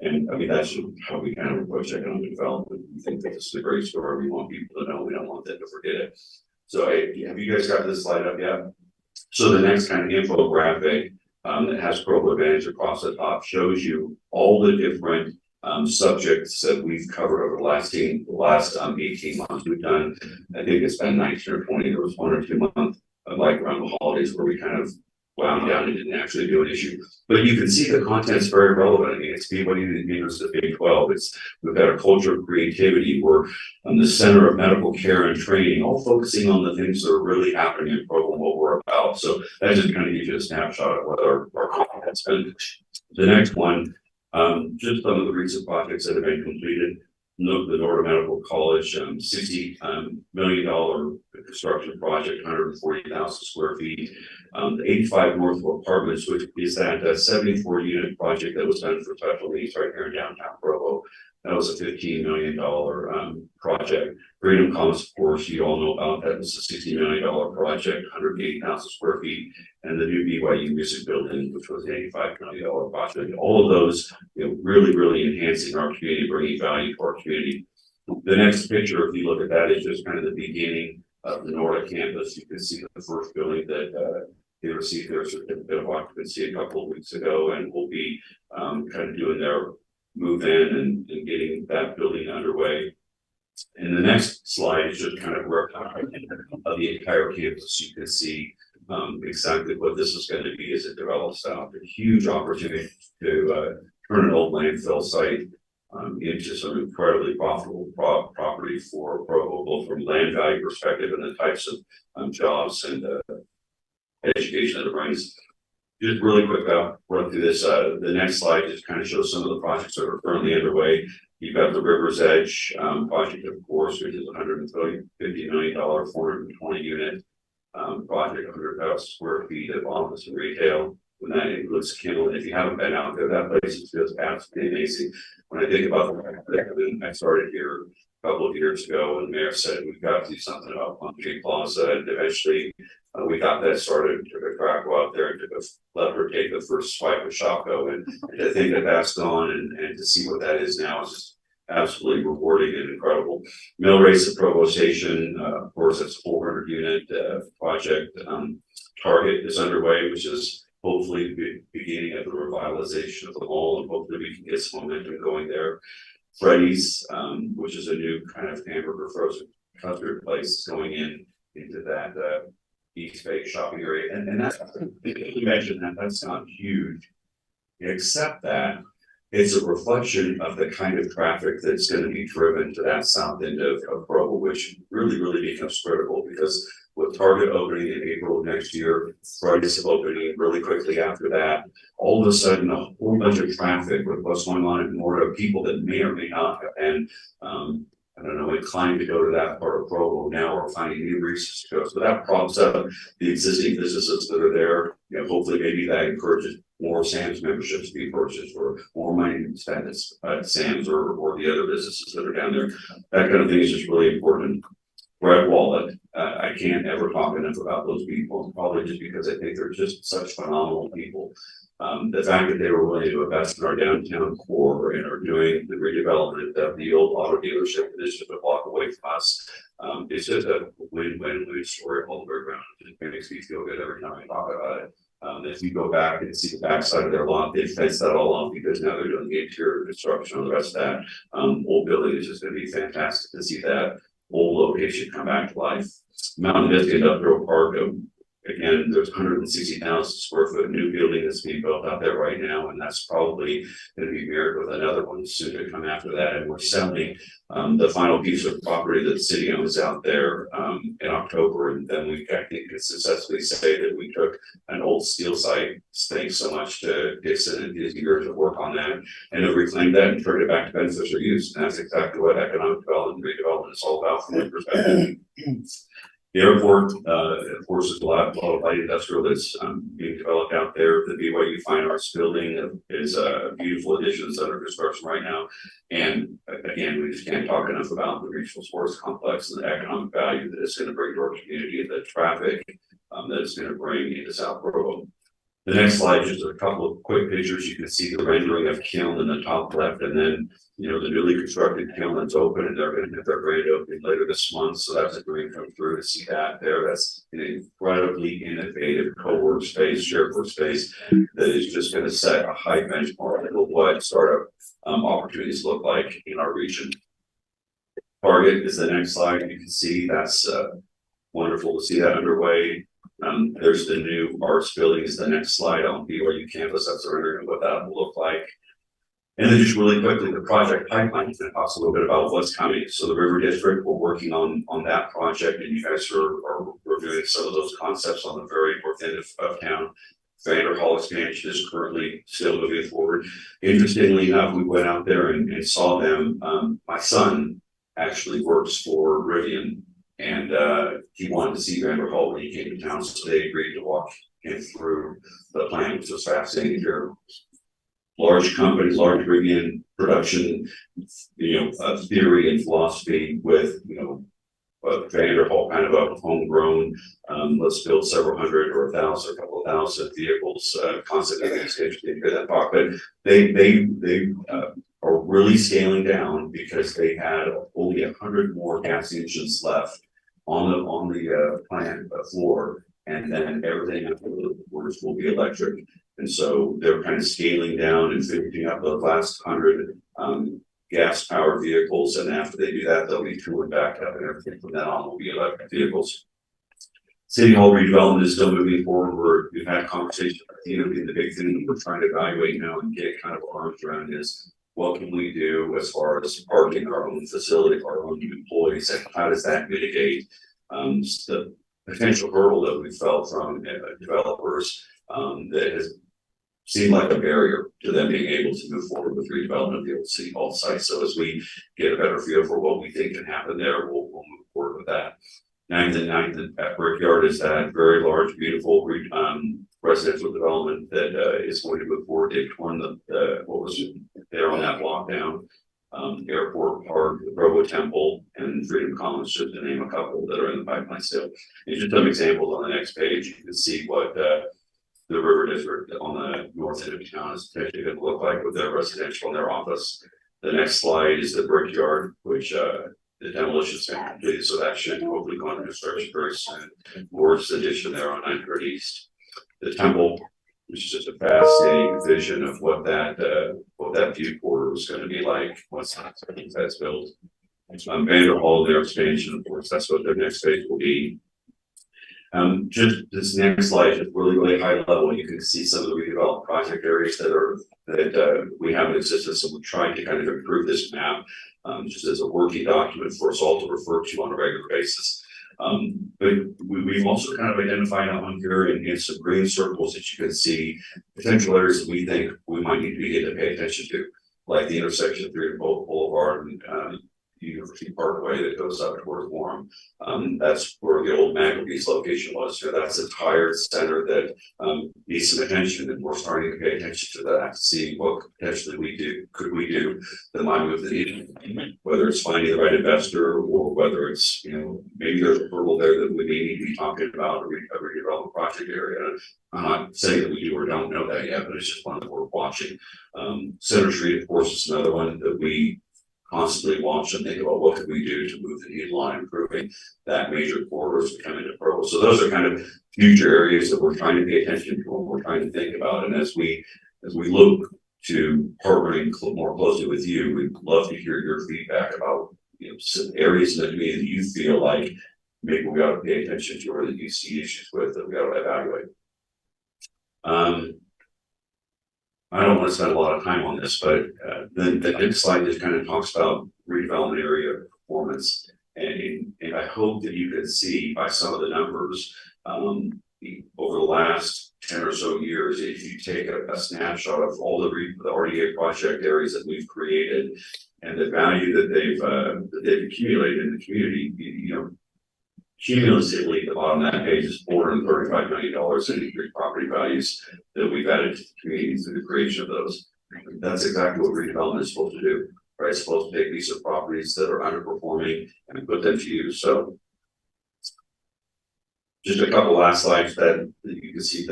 N: and I mean, that's how we kind of approach economic development. We think that this is a great story. We want people to know. We don't want them to forget it. So have you guys got this slide up yet? So the next kind of infographic that has Provo Advantage across the top shows you all the different subjects that we've covered over the last 18 months. We've done, I think it's been 19 or 20. There was 1 or 2 months like around the holidays where we kind of wound down and didn't actually do an issue. But you can see the content's very relevant. I mean, it's Peabody, the Big 12. We've got a culture of creativity. We're on the center of medical care and training, all focusing on the things that are really happening in Provo and what we're about. So that just kind of gives you a snapshot of what our content's been. The next one, just some of the recent projects that have been completed. The Northern Medical College, $60 million construction project, 140,000 square feet. The 85 Northville Apartments, which is that 74 unit project that was done for special needs right here in downtown Provo. That was a $15 million project. Freedom Commons, of course, you all know about that. Was a $60 million project, 180,000 square feet. And the new BYU Music Building, which was an $85 million project. All of those, really enhancing our community, bringing value to our community. The next picture, if you look at that, is just kind of the beginning of the Nordic campus. You can see the first building that they received their certificate of occupancy a couple of weeks ago, and will be kind of doing their move in and getting that building underway. And the next slide is just kind of of the entire campus. You can see exactly what this is going to be as it develops out. A huge opportunity to turn an old landfill site into some incredibly profitable property for Provo, both from land value perspective and the types of jobs and education that it brings. Just really quick, run through this. The next slide just kind of shows some of the projects that are currently underway. You've got the River's Edge project, of course, which is $150 million, 420 unit project, 100,000 square feet of office and retail. When that includes Kindle, and if you haven't been out there, that place is just absolutely amazing. When I think about the I started here a couple of years ago, and the mayor said we've got to do something about Plum Tree Plaza, and eventually we got that started. Took a track out there and let her take the first swipe of Shopko, and to think that that's gone, and to see what that is now is just absolutely rewarding and incredible. Mill Race at Provo Station, of course, it's a 400 unit project. Target is underway, which is hopefully the beginning of the revitalization of the mall, and hopefully we can get some momentum going there. Freddy's, which is a new kind of hamburger frozen custard place going into that East Bay shopping area, and that's, you mentioned that's not huge, except that it's a reflection of the kind of traffic that's going to be driven to that south end of Provo, which really becomes critical, because with Target opening in April of next year, Friday's opening really quickly after that, all of a sudden a whole bunch of traffic with what's going on in Florida, people that may or may not have been, I don't know, inclined to go to that part of Provo now are finding new reasons to go. So that prompts up the existing businesses that are there. You know, hopefully maybe that encourages more Sam's memberships to be purchased, or more money to spend at Sam's or the other businesses that are down there. That kind of thing is just really important. Red Wallet, I can't ever talk enough about those people, probably just because I think they're just such phenomenal people. The fact that they were willing to invest in our downtown core and are doing the redevelopment of the old auto dealership that is just a block away from us, it's just a win-win-win story all the way around. It makes me feel good every time I talk about it. If you go back and see the backside of their lot, they fenced that all off because now they're doing the interior construction on the rest of that. Old building is just going to be fantastic to see that old location come back to life. Mountain Vista Industrial Park, again, there's 160,000 square foot new building that's being built out there right now, and that's probably going to be mirrored with another one soon to come after that. And we're selling the final piece of property that the city owns out there in October, and then we, I think, could successfully say that we took an old steel site, thanks so much to Dixon and his years of work on that, and have reclaimed that and turned it back to beneficial use. And that's exactly what economic development and redevelopment is all about from my perspective. The airport, of course, is a lot of light industrial that's being developed out there. The BYU Fine Arts building is a beautiful addition that's under construction right now. And again, we just can't talk enough about the regional sports complex and the economic value that it's going to bring to our community, and the traffic that it's going to bring into South Provo. The next slide, just a couple of quick pictures. You can see the rendering of Kiln in the top left, and then, you know, the newly constructed Kiln that's open, and they're going to have their grand opening later this month. So that's a great come through to see that there. That's an incredibly innovative co-work space, shared workspace that is just going to set a high benchmark of what startup opportunities look like in our region. Target is the next slide. You can see that's wonderful to see that underway. There's the new arts building is the next slide on BYU campus. That's the rendering of what that will look like. And then just really quickly, the project pipeline is going to talk a little bit about what's coming. So the River District, we're working on that project, and you guys are reviewing some of those concepts on the very north end of town. Vander Hall expansion is currently still moving forward. Interestingly enough, we went out there and saw them. My son actually works for Rivian, and he wanted to see Vander Hall when he came to town, so they agreed to walk him through the plan, which was fascinating here. Large companies, large Rivian production, theory and philosophy with, Vander Hall kind of a homegrown, let's build several hundred or 1,000, a couple of thousand vehicles, concept of the stage, they hear that talk, but they are really scaling down because they had only 100 more gas engines left on the plant floor, and then everything after the orders will be electric. And so they're kind of scaling down and finishing up the last 100 gas powered vehicles, and after they do that, they'll be touring back up, and everything from then on will be electric vehicles. City Hall redevelopment is still moving forward. We've had conversations, the big thing that we're trying to evaluate now and get kind of our arms around is what can we do as far as parking our own facility, our own employees, and how does that mitigate the potential hurdle that we felt from developers that has seemed like a barrier to them being able to move forward with redevelopment of the old city hall site. So as we get a better feel for what we think can happen there, we'll move forward with that. 9th and 9th at Brickyard is that very large, beautiful residential development that is going to move forward. They've torn what was there on that block down. Airport Park, the Provo Temple, and Freedom Commons, just to name a couple that are in the pipeline still. And just some examples on the next page, you can see what the River District on the north end of town is potentially going to look like with their residential and their office. The next slide is the Brickyard, which the demolition has been completed, so that should hopefully go into construction very soon. Gorgeous addition there on 900 East. The Temple, which is just a fascinating vision of what that view corridor was going to be like once that's built. Vanderhall, their expansion, of course, that's what their next phase will be. Just this next slide is really high level. You can see some of the redeveloped project areas that we have in existence. So we're trying to kind of improve this map just as a working document for us all to refer to on a regular basis. But we've also kind of identified on here in some green circles that you can see potential areas that we think we might need to begin to pay attention to, like the intersection of Boulevard and University Parkway that goes up towards Warren. That's where the old McAbee's location was. So that's a tired center that needs some attention, and we're starting to pay attention to that to see what potentially could we do that might move the needle, whether it's finding the right investor or whether it's, maybe there's a hurdle there that we may need to be talking about a redevelopment project area. I'm not saying that we do or don't know that yet, but it's just one that we're watching. Center Street, of course, is another one that we constantly watch and think about what could we do to move the needle on improving that major corridor as we come into Provo. So those are kind of future areas that we're trying to pay attention to and we're trying to think about. And as we look to partnering more closely with you, we'd love to hear your feedback about some areas in the community that you feel like maybe we ought to pay attention to or that you see issues with that we ought to evaluate. I don't want to spend a lot of time on this, but then the next slide just kind of talks about redevelopment area performance. And I hope that you can see by some of the numbers over the last 10 or so years, if you take a snapshot of all the RDA project areas that we've created and the value that they've accumulated in the community, cumulatively, at the bottom of that page is $435 million in increased property values that we've added to the community through the creation of those. That's exactly what redevelopment is supposed to do, right? It's supposed to take these properties that are underperforming and put them to use. So just a couple last slides that you can see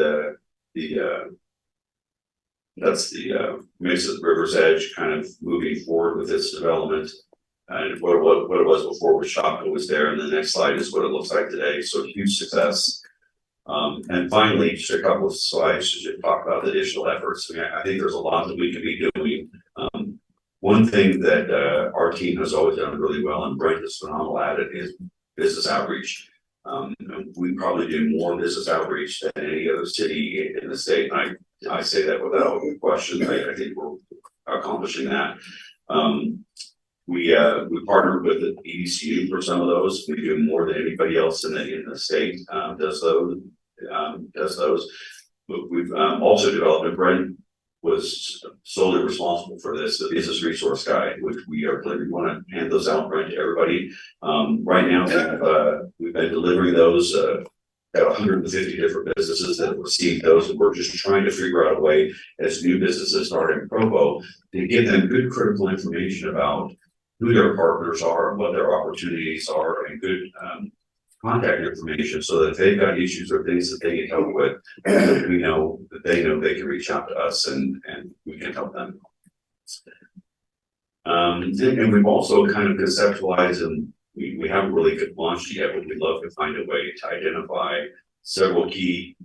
N: that's the mix of River's Edge kind of moving forward with its development. And what it was before with Shopko was there, and the next slide is what it looks like today. So huge success. And finally, just a couple of slides to just talk about the additional efforts. I think there's a lot that we can be doing. One thing that our team has always done really well, and Brent is phenomenal at it, is business outreach. We probably do more business outreach than any other city in the state. And I say that without question. I think we're accomplishing that. We partnered with the EDCU for some of those. We do more than anybody else in the state does those. But we've also developed, and Brent was solely responsible for this, the business resource guide, which we want to hand those out, Brent, to everybody. Right now, we've been delivering those. Got 150 different businesses that have received those, and we're just trying to figure out a way as new businesses start in Provo to give them good critical information about who their partners are and what their opportunities are, and good contact information so that if they've got issues or things that they need help with, we know that they can reach out to us and we can help them. And we've also kind of conceptualized, and we haven't really launched yet, but we'd love to find a way to identify several key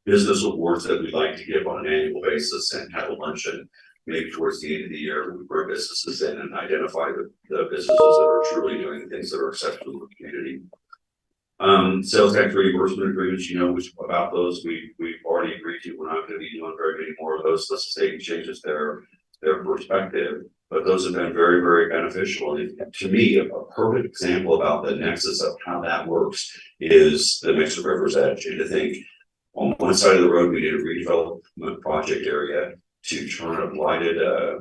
N: business awards that we'd like to give on an annual basis and have a luncheon maybe towards the end of the year. We bring businesses in and identify the businesses that are truly doing things that are acceptable to the community. Sales tax reimbursement agreements, which about those we've already agreed to. We're not going to be doing very many more of those unless the state changes their their perspective, but those have been very, very beneficial. And to me, a perfect example about the nexus of how that works is the Mixed River's Edge. And to think on one side of the road, we did a redevelopment project area to turn a blighted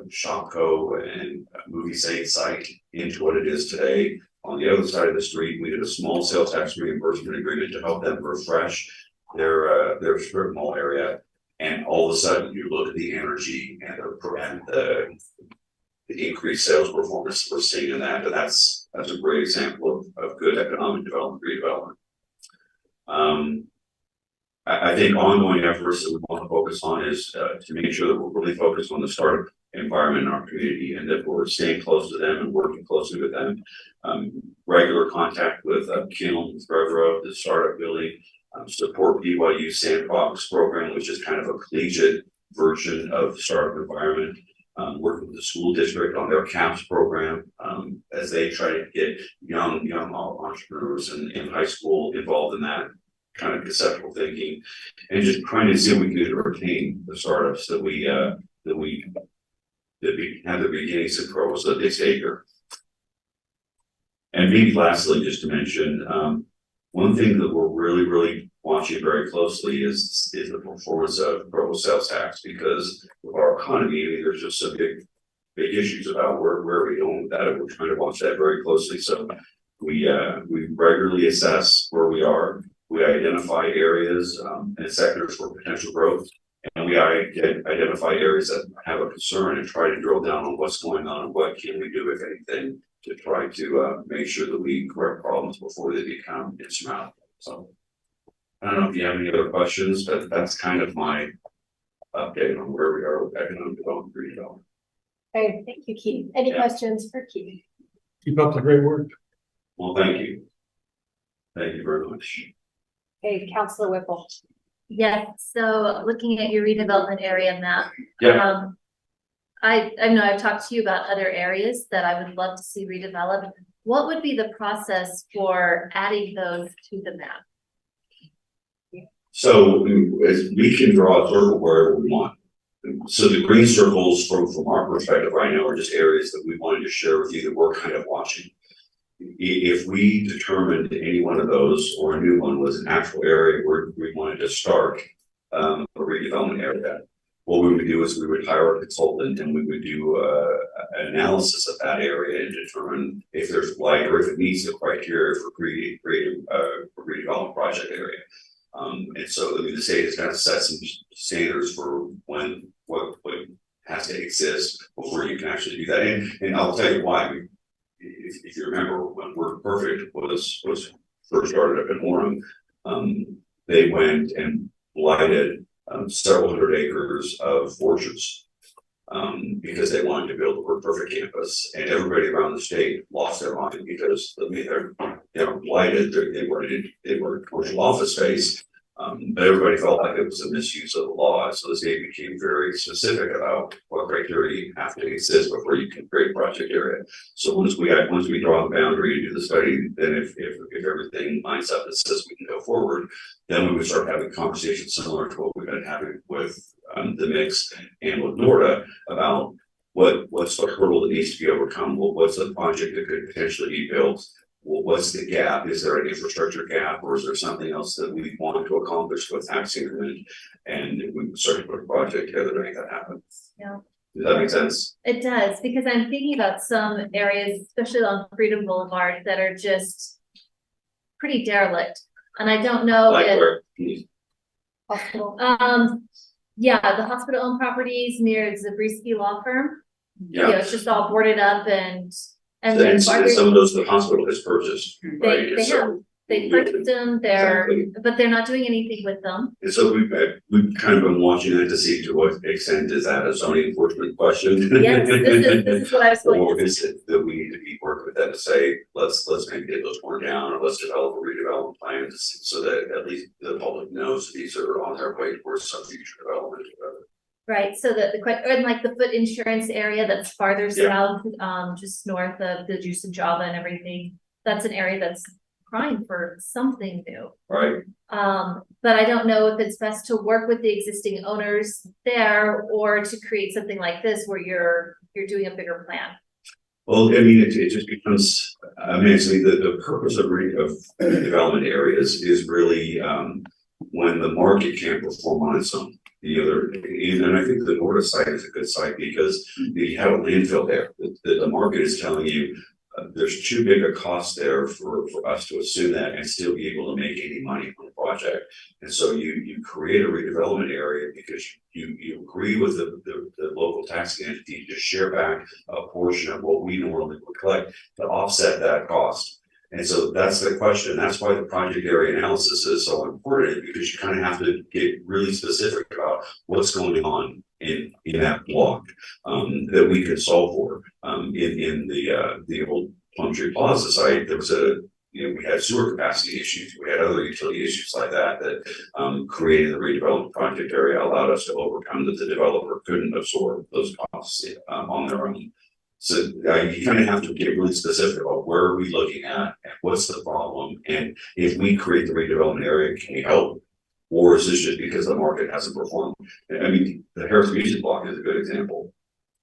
N: Shopco and movie site into what it is today. On the other side of the street, we did a small sales tax reimbursement agreement to help them refresh their strip mall area. And all of a sudden, you look at the energy and the increased sales performance we're seeing in that, and that's a great example of good economic development, redevelopment. I think ongoing efforts that we want to focus on is to make sure that we're really focused on the startup environment in our community and that we're staying close to them and working closely with them. Regular contact with Kiln, Provo, the startup building, support BYU Sandbox program, which is kind of a collegiate version of the startup environment. Working with the school district on their CAPS program as they try to get young entrepreneurs in high school involved in that kind of conceptual thinking, and just trying to see if we can retain the startups that we have the beginnings of Provo, so this acre. And maybe lastly, just to mention, one thing that we're really watching very closely is the performance of Provo sales tax, because of our economy, there's just some big issues about where we're going with that, and we're trying to watch that very closely. So we regularly assess where we are. We identify areas and sectors for potential growth, and we identify areas that have a concern and try to drill down on what's going on and what can we do, if anything, to try to make sure that we correct problems before they become insurmountable. So I don't know if you have any other questions, but that's kind of my update on where we are with economic development, redevelopment.
C: Okay, thank you, Keith. Any questions for Keith?
I: Keep up the great work.
N: Well, thank you. Thank you very much.
C: Okay, Councilor Whipple.
D: Yes, so looking at your redevelopment area map.
N: Yeah.
D: I know I've talked to you about other areas that I would love to see redeveloped. What would be the process for adding those to the map?
N: So as we can draw a circle wherever we want. So the green circles from our perspective right now are just areas that we wanted to share with you that we're kind of watching. If we determined any one of those or a new one was an actual area where we wanted to start a redevelopment area, what we would do is we would hire a consultant and we would do an analysis of that area and determine if there's blight or if it meets the criteria for creating a redevelopment project area. And so the state has kind of set some standards for what has to exist before you can actually do that. And I'll tell you why. If you remember when Work Perfect was first started up in Orem, they went and blighted several hundred acres of orchards because they wanted to build a Work Perfect campus, and everybody around the state lost their mind because they were blighted. They were commercial office space. But everybody felt like it was a misuse of the law, so the state became very specific about what criteria have to exist before you can create a project area. So once we draw the boundary and do the study, then if everything lines up that says we can go forward, then we would start having conversations similar to what we've been having with the mix and with NORDA about what's the hurdle that needs to be overcome. What's the project that could potentially be built? Well, what's the gap? Is there an infrastructure gap, or is there something else that we want to accomplish with tax increment? And we start to put a project together to make that happen.
D: Yeah.
N: Does that make sense?
D: It does, because I'm thinking about some areas, especially on Freedom Boulevard, that are just pretty derelict. And I don't know
N: Like
D: if
N: where?
D: hospital. Yeah, the hospital owned properties near Zabriskie Law Firm.
N: Yeah.
D: You know, it's just all boarded up and
N: And
D: then
N: some of those the hospital has purchased, right?
D: they purchased them, but they're not doing anything with them.
N: And so we've kind of been watching that to see to what extent is that a zoning enforcement question?
D: Yes, this is what I was going
N: Or
D: to
N: is it that we need to be working with them to say, let's maybe get those torn down, or let's develop a redevelopment plan so that at least the public knows these are on their way towards some future development.
D: Right, so and like the foot insurance area that's farther south, just north of the Juice and Java and everything, that's an area that's crying for something new.
N: Right.
D: But I don't know if it's best to work with the existing owners there or to create something like this where you're doing a bigger plan.
N: Well, I mean, it just becomes, I mean, actually, the purpose of development areas is really, when the market can't perform on its own. The other, and I think the North site is a good site because you have a landfill there. The market is telling you there's too big a cost there for us to assume that and still be able to make any money on the project. And so you create a redevelopment area because you agree with the local taxing entity to share back a portion of what we normally would collect to offset that cost. And so that's the question. That's why the project area analysis is so important, because you kind of have to get really specific about what's going on in that block that we could solve for. In the old Plumtree Plaza site, there was we had sewer capacity issues. We had other utility issues like that created the redevelopment project area, allowed us to overcome that the developer couldn't absorb those costs on their own. So you kind of have to get really specific about where are we looking at and what's the problem, and if we create the redevelopment area, can we help? Or is this just because the market hasn't performed? I mean, the Harris Music Block is a good example.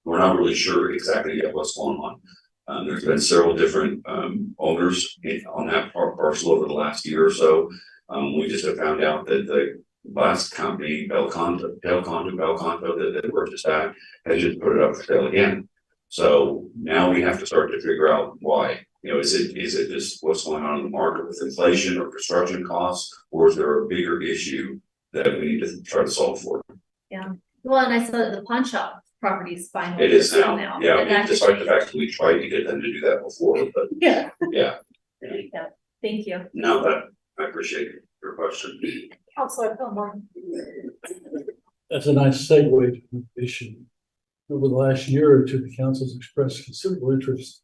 N: We're not really sure exactly yet what's going on. There's been several different owners on that parcel over the last year or so. We just have found out that the last company, Bel Canto, that purchased that, has just put it up for sale again. So now we have to start to figure out why. Is it just what's going on in the market with inflation or construction costs, or is there a bigger issue that we need to try to solve for?
D: Yeah. Well, and I saw that the pawn shop property is finally.
N: It is now. Yeah,
D: And that
N: despite the fact that we tried to get them to do that before, but
D: Yeah.
N: yeah.
D: Yeah. Thank you.
N: No, I appreciate your question.
C: Counselor Fillmore.
O: That's a nice segue to the issue. Over the last year or two, the council's expressed considerable interest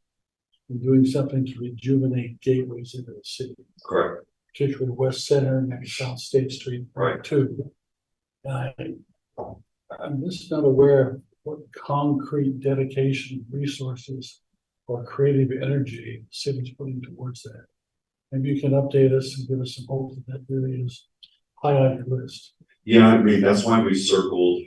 O: in doing something to rejuvenate gateways into the city.
N: Correct.
O: Particularly West Center and South State Street.
N: Right.
O: Too. I'm just not aware of what concrete dedication, resources, or creative energy the city's putting towards that. Maybe you can update us and give us some hope that really is high on your list.
N: Yeah, I mean, that's why we circled,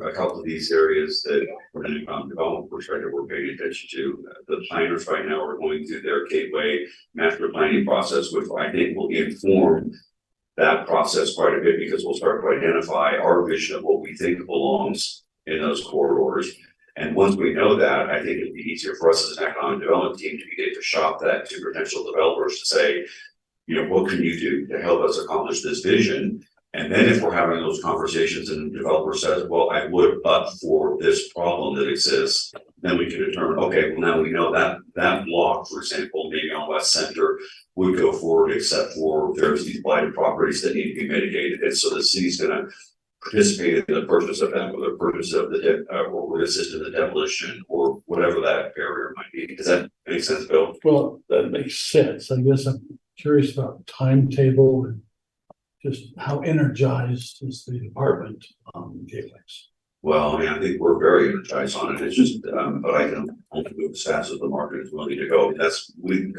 N: a couple of these areas that from an economic development perspective we're paying attention to. The planners right now are going through their gateway master planning process, which I think will inform that process quite a bit, because we'll start to identify our vision of what we think belongs in those corridors. And once we know that, I think it'd be easier for us as an economic development team to be able to shop that to potential developers to say, what can you do to help us accomplish this vision? And then if we're having those conversations and the developer says, well, I would, but for this problem that exists, then we can determine, okay, well, now we know that block, for example, maybe on West Center would go forward, except for there's these blighted properties that need to be mitigated. And so the city's gonna participate in the purchase of them, or the purchase of or would assist in the demolition, or whatever that barrier might be. Does that make sense, Bill?
O: Well, that makes sense. I guess I'm curious about timetable and just how energized is the department on gateways?
N: Well, I mean, I think we're very energized on it. It's just, but I can only move as fast as the market is willing to go.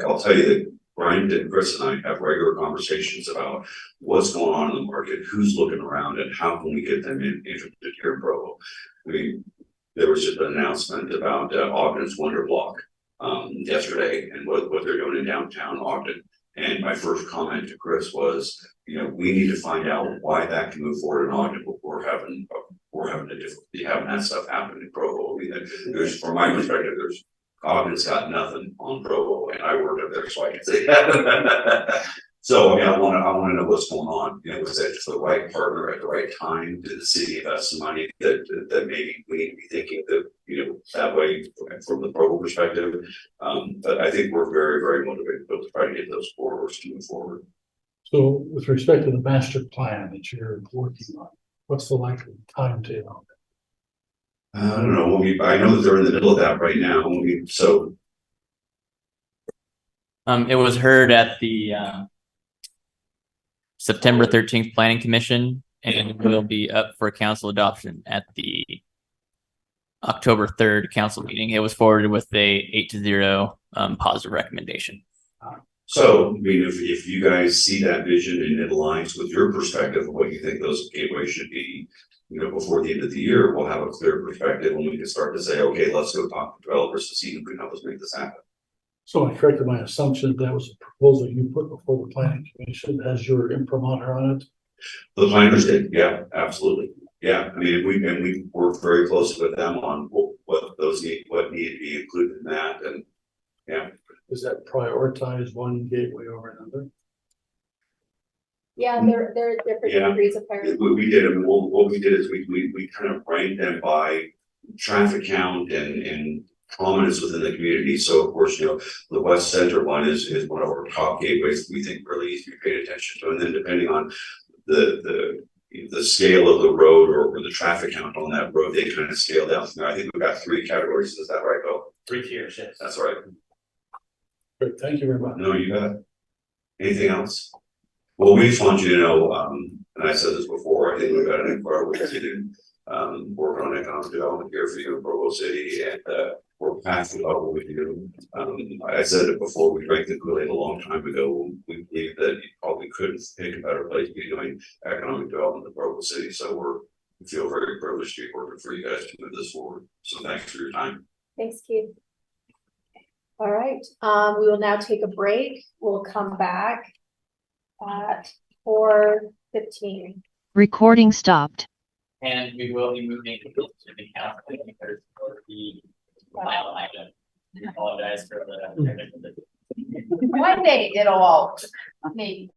N: I'll tell you that Brian and Chris and I have regular conversations about what's going on in the market, who's looking around, and how can we get them interested here in Provo. There was just an announcement about Ogden's Wonder Block yesterday, and what they're doing in downtown Ogden. And my first comment to Chris was, we need to find out why that can move forward in Ogden, but we're having a difficulty having that stuff happen in Provo. I mean, from my perspective, Ogden's got nothing on Provo, and I worked up there, so I can say that. So I mean, I want to know what's going on. Was that just the right partner at the right time? Did the city invest some money that maybe we need to be thinking that that way from the Provo perspective? But I think we're very, very motivated to try to get those corridors to move forward.
O: So with respect to the master plan that you're working on, what's the likely timetable?
N: I don't know. I know that they're in the middle of that right now.
P: It was heard at the September 13th Planning Commission, and it will be up for council adoption at the October 3rd council meeting. It was forwarded with a 8-0 positive recommendation.
N: So, I mean, if you guys see that vision and it aligns with your perspective of what you think those gateways should be, you know, before the end of the year, we'll have a clear perspective and we can start to say, okay, let's go talk to developers to see if we can help us make this happen.
O: So I corrected my assumption that was a proposal you put before the planning commission, has your imprimatur on it.
N: The planners did, yeah, absolutely. Yeah, I mean, we worked very closely with them on what need to be included in that, and yeah.
O: Does that prioritize one gateway over another?
C: Yeah, they're different
N: Yeah.
C: degrees of priority.
N: We did, and what we did is we kind of ranked them by traffic count and prominence within the community. So of course, you know, the West Center one is one of our top gateways that we think really needs to be paid attention to. And then depending on the scale of the road or the traffic count on that road, they kind of scale down. Now, I think we've got 3 categories. Is that right, Bill?
G: 3 tiers, yes.
N: That's right.
O: Great, thank you very much.
N: No, you got it. Anything else? Well, we just want you to know, and I said this before, I think we've got an incredible team working on economic development here for you in Provo City, and we're passionate about what we do. I said it before, we drank the Kool-Aid a long time ago. We believe that you probably couldn't pick a better place to be doing economic development in Provo City, so we feel very privileged to be working for you guys to move this forward. So thanks for your time.
C: Thanks, Keith. All right, we will now take a break. We'll come back at 4:15.
Q: Recording stopped.
P: And we will be moving to the council for the final item. I apologize for the.
A: One day it'll all, maybe.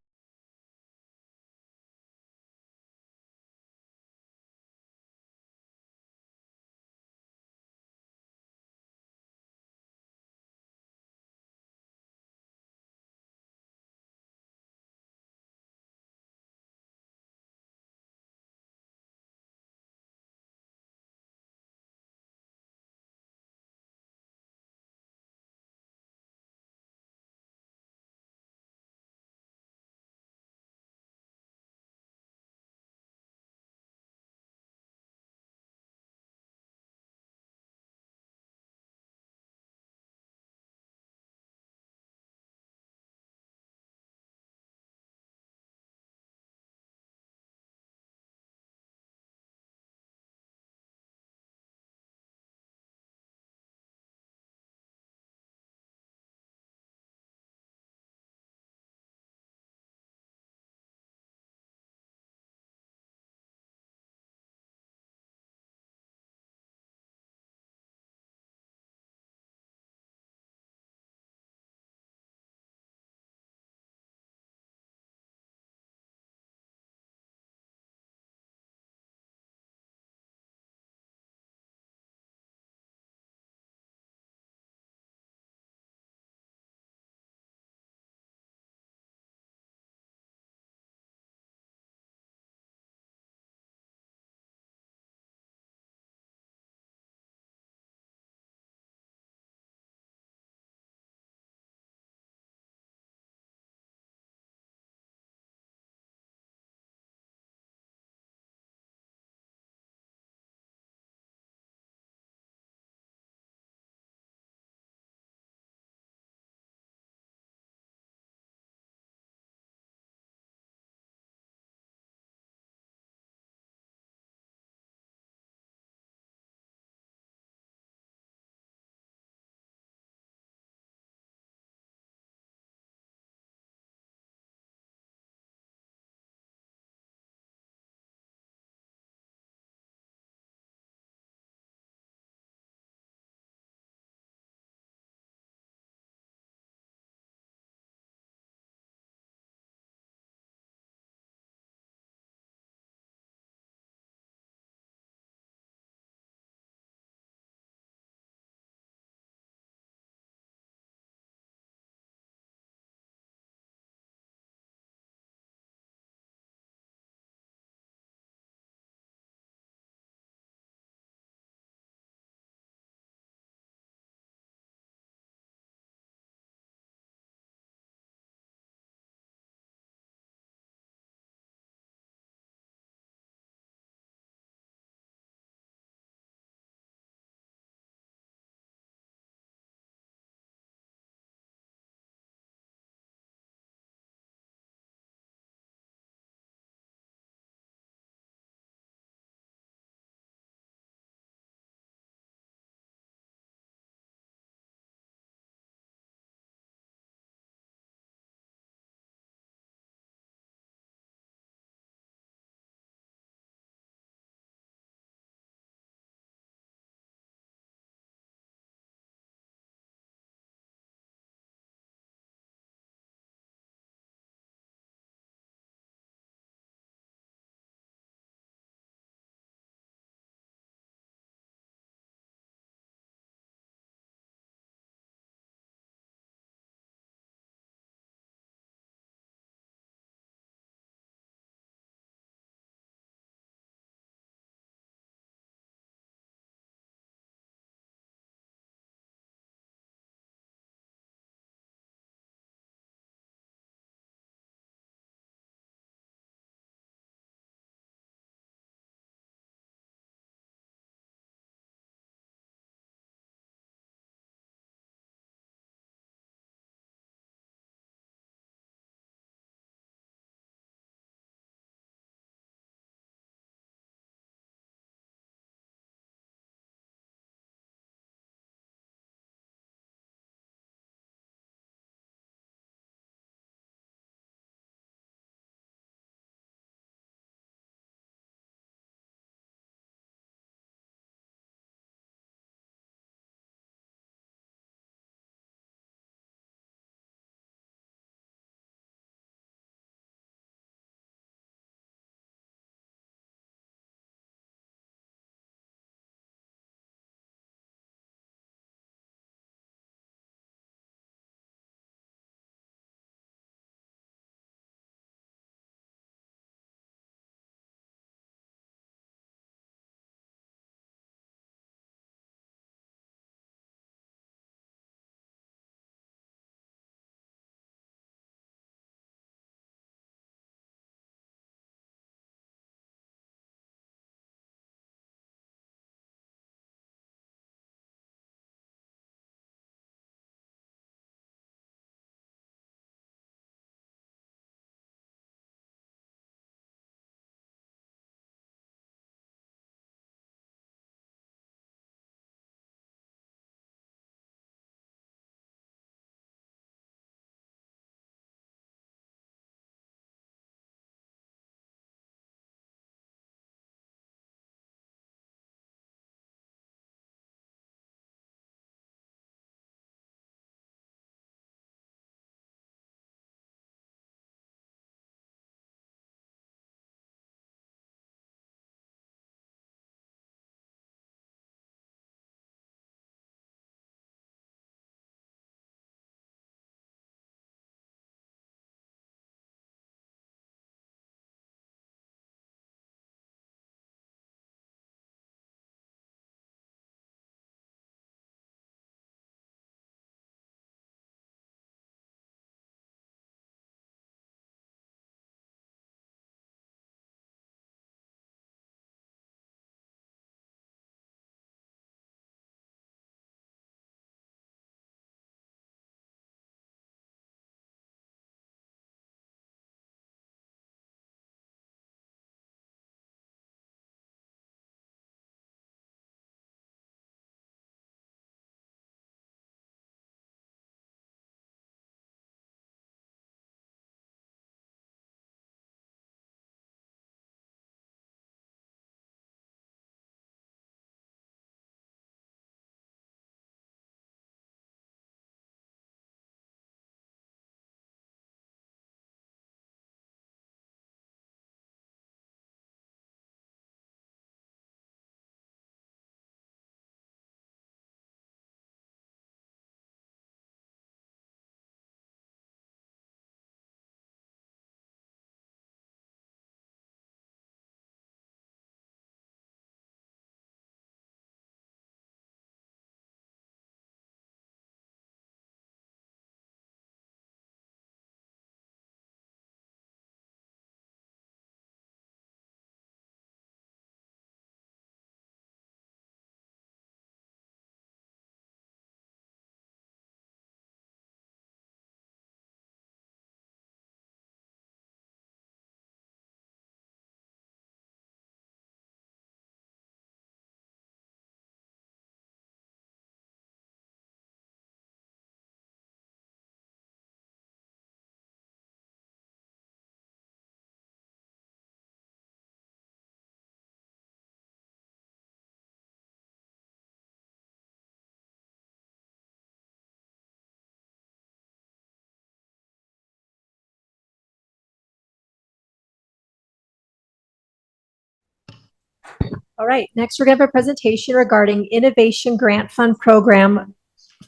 C: All right, next we're going to have a presentation regarding Innovation Grant Fund Program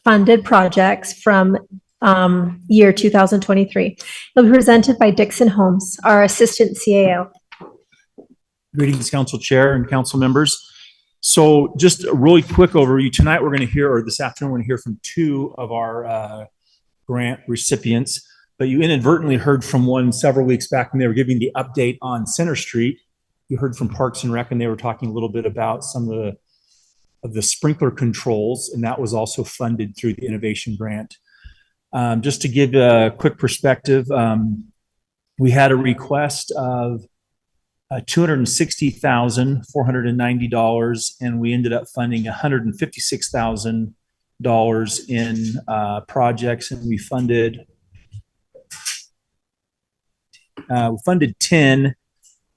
C: funded projects from year 2023. It'll be presented by Dixon Holmes, our Assistant CAO.
R: Greetings, Council Chair and Council members. So just a really quick overview. Tonight we're going to hear, or this afternoon, we're going to hear from two of our grant recipients, but you inadvertently heard from one several weeks back when they were giving the update on Center Street. You heard from Parks and Rec, and they were talking a little bit about some of the sprinkler controls, and that was also funded through the Innovation Grant. Just to give a quick perspective, we had a request of $260,490, and we ended up funding $156,000 in projects, and we funded 10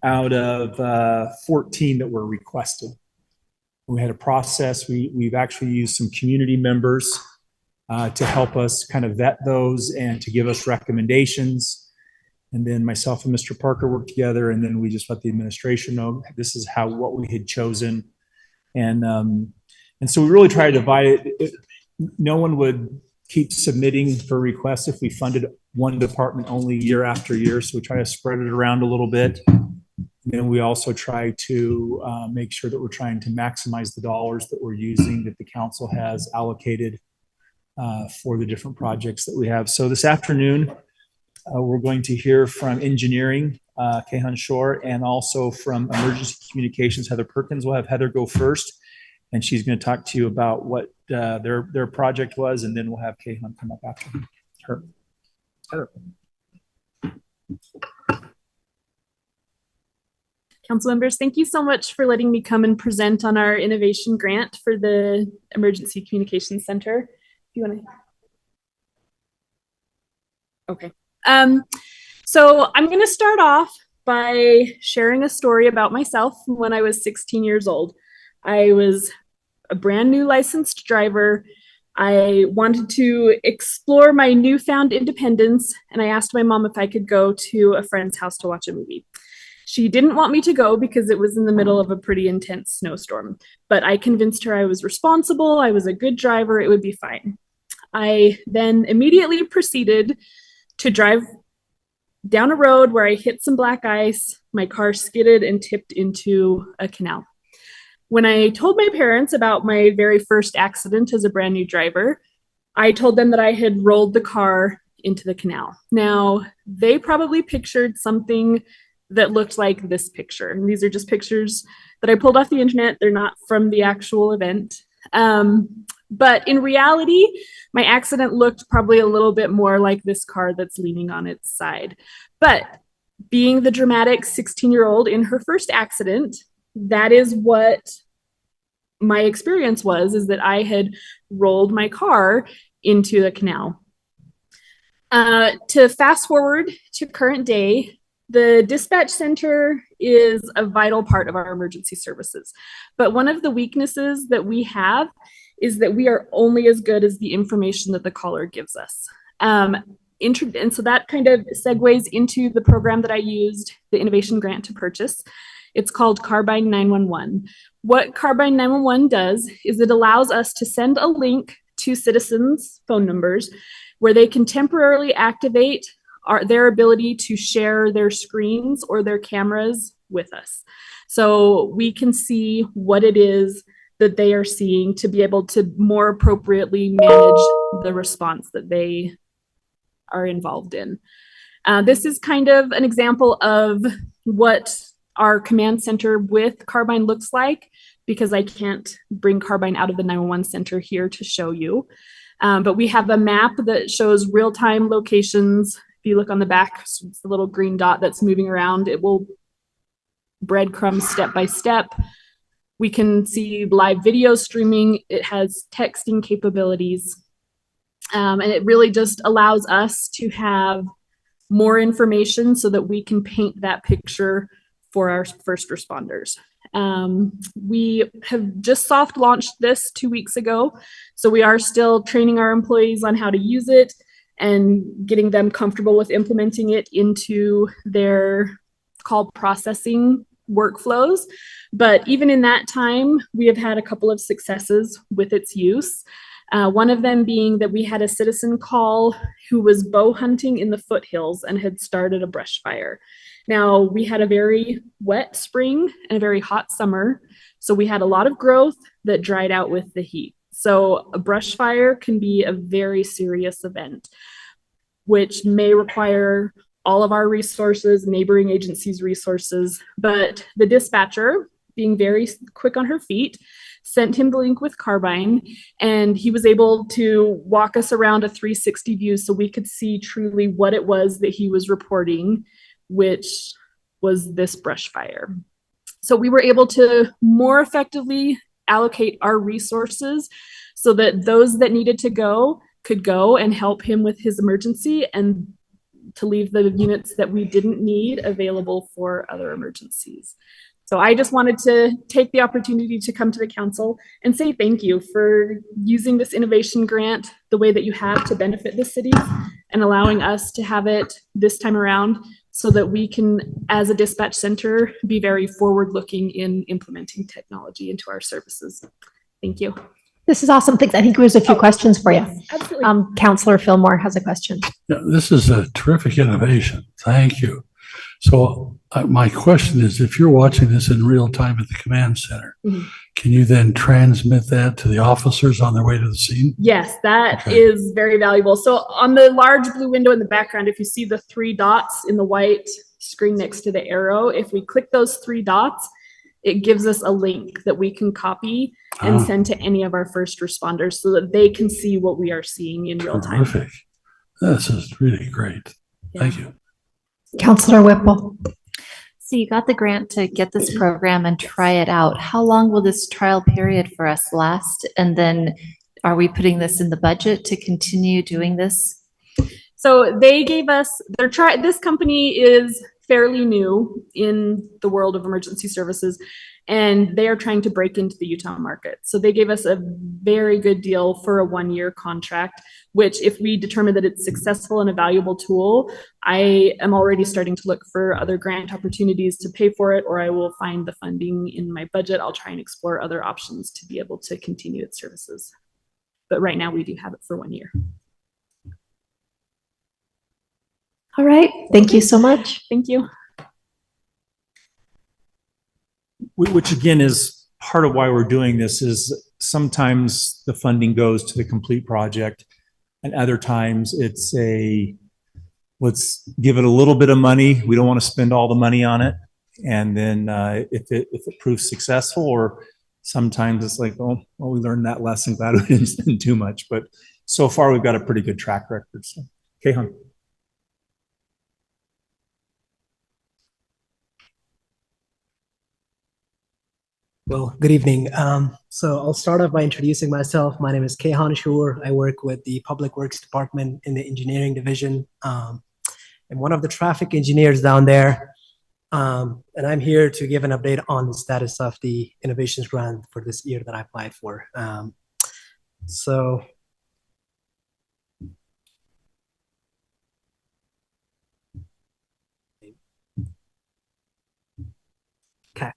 R: out of 14 that were requested. We had a process. We've actually used some community members to help us kind of vet those and to give us recommendations. And then myself and Mr. Parker worked together, and then we just let the administration know this is what we had chosen. And so we really try to divide it. No one would keep submitting for requests if we funded one department only year after year. So we try to spread it around a little bit. And then we also try to make sure that we're trying to maximize the dollars that we're using, that the council has allocated for the different projects that we have. So this afternoon, we're going to hear from engineering, Kehan Shore, and also from emergency communications, Heather Perkins. We'll have Heather go first, and she's going to talk to you about what their project was, and then we'll have Kehan come up after her. Heather.
S: Council members, thank you so much for letting me come and present on our innovation grant for the Emergency Communications Center. If you want to. Okay. So I'm going to start off by sharing a story about myself when I was 16 years old. I was a brand new licensed driver. I wanted to explore my newfound independence, and I asked my mom if I could go to a friend's house to watch a movie. She didn't want me to go because it was in the middle of a pretty intense snowstorm, but I convinced her I was responsible, I was a good driver, it would be fine. I then immediately proceeded to drive down a road where I hit some black ice, my car skidded and tipped into a canal. When I told my parents about my very first accident as a brand new driver, I told them that I had rolled the car into the canal. Now, they probably pictured something that looked like this picture. And these are just pictures that I pulled off the internet. They're not from the actual event. But in reality, my accident looked probably a little bit more like this car that's leaning on its side. But being the dramatic 16-year-old in her first accident, that is what my experience was, is that I had rolled my car into the canal. To fast forward to current day, the dispatch center is a vital part of our emergency services. But one of the weaknesses that we have is that we are only as good as the information that the caller gives us. And so that kind of segues into the program that I used, the innovation grant, to purchase. It's called Carbine 911. What Carbine 911 does is it allows us to send a link to citizens' phone numbers where they can temporarily activate their ability to share their screens or their cameras with us. So we can see what it is that they are seeing to be able to more appropriately manage the response that they are involved in. This is kind of an example of what our command center with Carbine looks like, because I can't bring Carbine out of the 911 center here to show you. But we have a map that shows real-time locations. If you look on the back, it's the little green dot that's moving around. It will breadcrumb step by step. We can see live video streaming. It has texting capabilities. And it really just allows us to have more information so that we can paint that picture for our first responders. We have just soft launched this 2 weeks ago. So we are still training our employees on how to use it and getting them comfortable with implementing it into their call processing workflows. But even in that time, we have had a couple of successes with its use. One of them being that we had a citizen call who was bow hunting in the foothills and had started a brush fire. Now, we had a very wet spring and a very hot summer, so we had a lot of growth that dried out with the heat. So a brush fire can be a very serious event, which may require all of our resources, neighboring agencies' resources, but the dispatcher, being very quick on her feet, sent him the link with Carbine, and he was able to walk us around a 360 view so we could see truly what it was that he was reporting, which was this brush fire. So we were able to more effectively allocate our resources so that those that needed to go could go and help him with his emergency, and to leave the units that we didn't need available for other emergencies. So I just wanted to take the opportunity to come to the council and say thank you for using this innovation grant the way that you have to benefit the city, and allowing us to have it this time around so that we can, as a dispatch center, be very forward-looking in implementing technology into our services. Thank you.
C: This is awesome. Thanks. I think there's a few questions for you.
S: Yes, absolutely.
C: Councillor Fillmore has a question.
O: Yeah, this is a terrific innovation. Thank you. So my question is, if you're watching this in real time at the command center, can you then transmit that to the officers on their way to the scene?
S: Yes, that is very valuable. So on the large blue window in the background, if you see the 3 dots in the white screen next to the arrow, if we click those 3 dots, it gives us a link that we can copy and send to any of our first responders so that they can see what we are seeing in real time.
O: Terrific. This is really great. Thank you.
C: Councillor Whipple.
T: So you got the grant to get this program and try it out. How long will this trial period for us last? And then are we putting this in the budget to continue doing this?
S: So they gave us this company is fairly new in the world of emergency services, and they are trying to break into the Utah market. So they gave us a very good deal for a 1-year contract, which if we determine that it's successful and a valuable tool, I am already starting to look for other grant opportunities to pay for it, or I will find the funding in my budget. I'll try and explore other options to be able to continue its services. But right now we do have it for 1 year.
C: All right. Thank you so much.
S: Thank you.
R: Which again is part of why we're doing this, is sometimes the funding goes to the complete project, and other times it's let's give it a little bit of money. We don't want to spend all the money on it. And then if it proves successful, or sometimes it's like, oh, well, we learned that lesson. Glad we didn't spend too much. But so far we've got a pretty good track record. So, Kehan.
U: Well, good evening. So I'll start off by introducing myself. My name is Kehan Shur. I work with the Public Works Department in the Engineering Division. I'm one of the traffic engineers down there. And I'm here to give an update on the status of the Innovations Grant for this year that I applied for. Okay.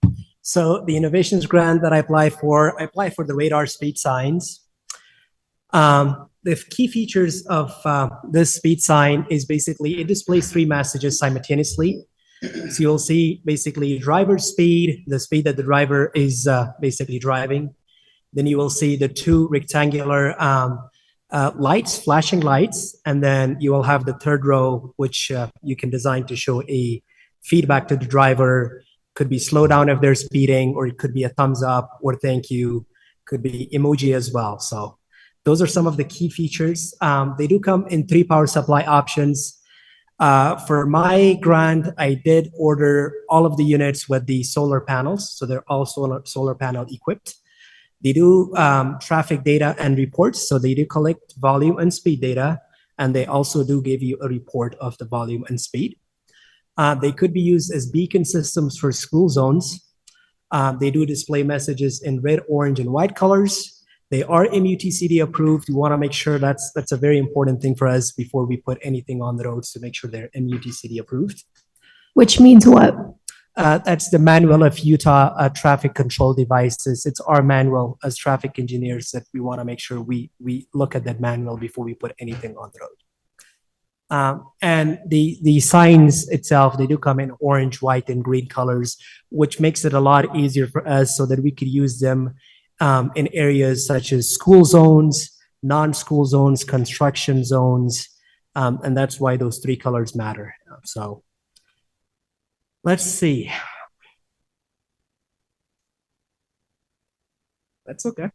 U: So the Innovations Grant that I applied for the radar speed signs. The key features of this speed sign is basically it displays 3 messages simultaneously. So you'll see basically driver's speed, the speed that the driver is basically driving. Then you will see the 2 rectangular lights, flashing lights, and then you will have the 3rd row, which you can design to show a feedback to the driver. Could be slow down if they're speeding, or it could be a thumbs up or thank you, could be emoji as well. So those are some of the key features. They do come in 3 power supply options. For my grant, I did order all of the units with the solar panels. So they're all solar panel equipped. They do traffic data and reports. So they do collect volume and speed data, and they also do give you a report of the volume and speed. They could be used as beacon systems for school zones. They do display messages in red, orange, and white colors. They are MUTCD approved. We want to make sure that's a very important thing for us before we put anything on the roads, to make sure they're MUTCD approved.
C: Which means what?
U: That's the manual of Utah traffic control devices. It's our manual as traffic engineers that we want to make sure we look at that manual before we put anything on the road. And the signs itself, they do come in orange, white, and green colors, which makes it a lot easier for us so that we could use them in areas such as school zones, non-school zones, construction zones, and that's why those three colors matter. So let's see. That's okay.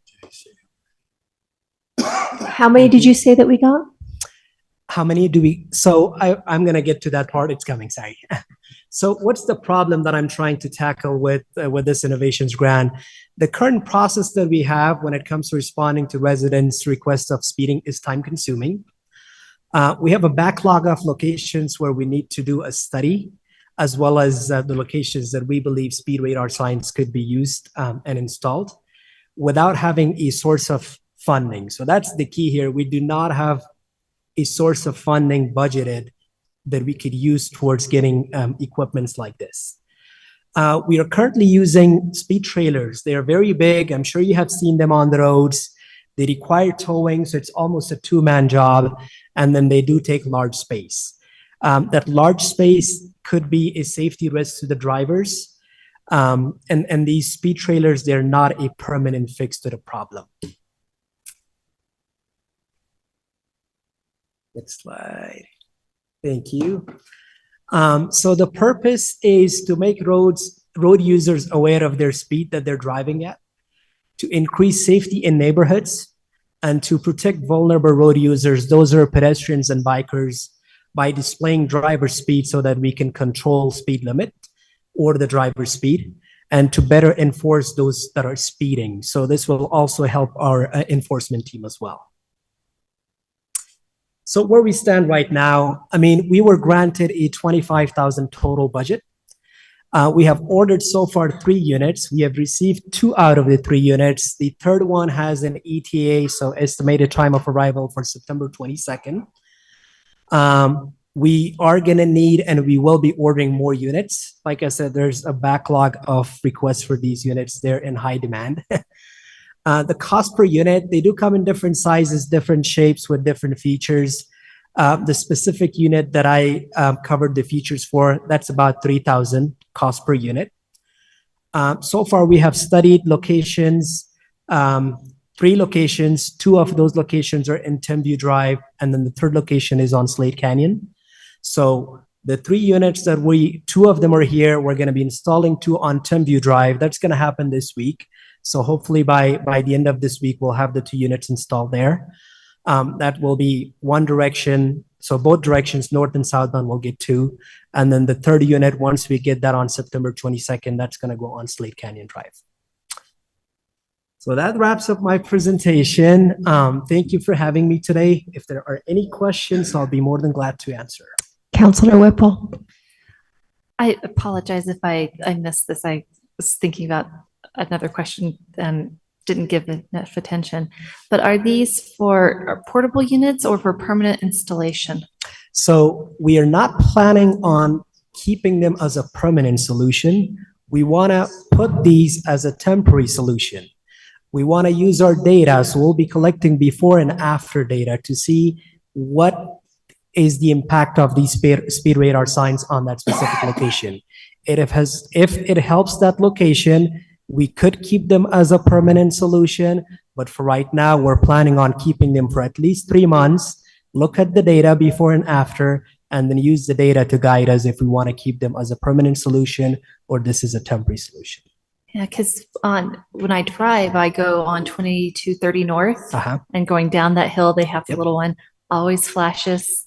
C: How many did you say that we got?
U: How many do we, so I'm gonna get to that part, it's coming, sorry. So what's the problem that I'm trying to tackle with this innovations grant? The current process that we have when it comes to responding to residents' requests of speeding is time consuming. We have a backlog of locations where we need to do a study, as well as the locations that we believe speed radar signs could be used and installed without having a source of funding. So that's the key here. We do not have a source of funding budgeted that we could use towards getting equipments like this. We are currently using speed trailers. They are very big. I'm sure you have seen them on the roads. They require towing, so it's almost a two-man job, and then they do take large space. That large space could be a safety risk to the drivers. And these speed trailers, they're not a permanent fix to the problem. Next slide. Thank you. So the purpose is to make road users aware of their speed that they're driving at, to increase safety in neighborhoods, and to protect vulnerable road users, those are pedestrians and bikers, by displaying driver speed so that we can control speed limit or the driver's speed, and to better enforce those that are speeding. So this will also help our enforcement team as well. So where we stand right now, I mean, we were granted a $25,000 total budget. We have ordered so far 3 units. We have received 2 out of the 3 units. The third one has an ETA, so estimated time of arrival for September 22nd. We are gonna need, and we will be ordering more units. Like I said, there's a backlog of requests for these units. They're in high demand. The cost per unit, they do come in different sizes, different shapes with different features. The specific unit that I covered the features for, that's about $3,000 cost per unit. So far, we have studied locations, 3 locations. 2 of those locations are in Timview Drive, and then the third location is on Slate Canyon. So the 3 units that 2 of them are here. We're going to be installing 2 on Timview Drive. That's going to happen this week. So hopefully by the end of this week, we'll have the 2 units installed there. That will be one direction. So both directions, north and southbound, will get 2. And then the third unit, once we get that on September 22nd, that's going to go on Slate Canyon Drive. So that wraps up my presentation. Thank you for having me today. If there are any questions, I'll be more than glad to answer.
C: Councilor Whipple.
T: I apologize if I missed this. I was thinking about another question and didn't give enough attention. But are these for portable units or for permanent installation?
U: So we are not planning on keeping them as a permanent solution. We want to put these as a temporary solution. We want to use our data, so we'll be collecting before and after data to see what is the impact of these speed radar signs on that specific location. If it helps that location, we could keep them as a permanent solution, but for right now, we're planning on keeping them for at least 3 months, look at the data before and after, and then use the data to guide us if we want to keep them as a permanent solution or this is a temporary solution.
T: Yeah, because when I drive, I go on 2230 North, and going down that hill, they have the little one, always flashes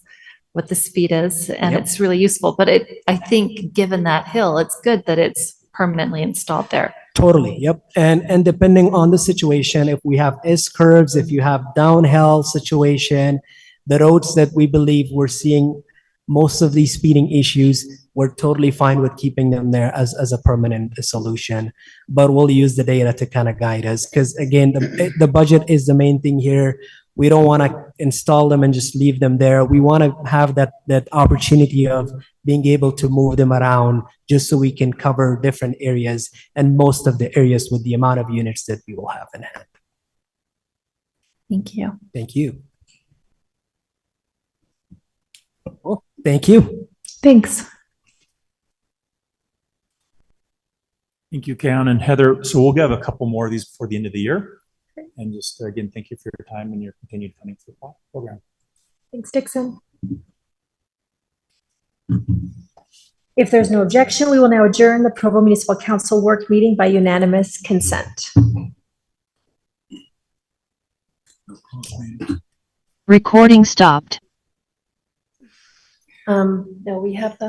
T: what the speed is, and it's really useful. But I think given that hill, it's good that it's permanently installed there.
U: Totally, yep. And depending on the situation, if we have S-curves, if you have downhill situation, the roads that we believe we're seeing most of these speeding issues, we're totally fine with keeping them there as a permanent solution. But we'll use the data to kind of guide us, because again, the budget is the main thing here. We don't want to install them and just leave them there. We want to have that opportunity of being able to move them around just so we can cover different areas and most of the areas with the amount of units that we will have in hand.
T: Thank you.
U: Thank you. Oh, thank you.
T: Thanks.
R: Thank you, Kaon and Heather. So we'll have a couple more of these before the end of the year. And just again, thank you for your time and your continued funding for the program.
C: Thanks, Dixon. If there's no objection, we will now adjourn the Provo Municipal Council work meeting by unanimous consent.
Q: Recording stopped.
C: No, we have the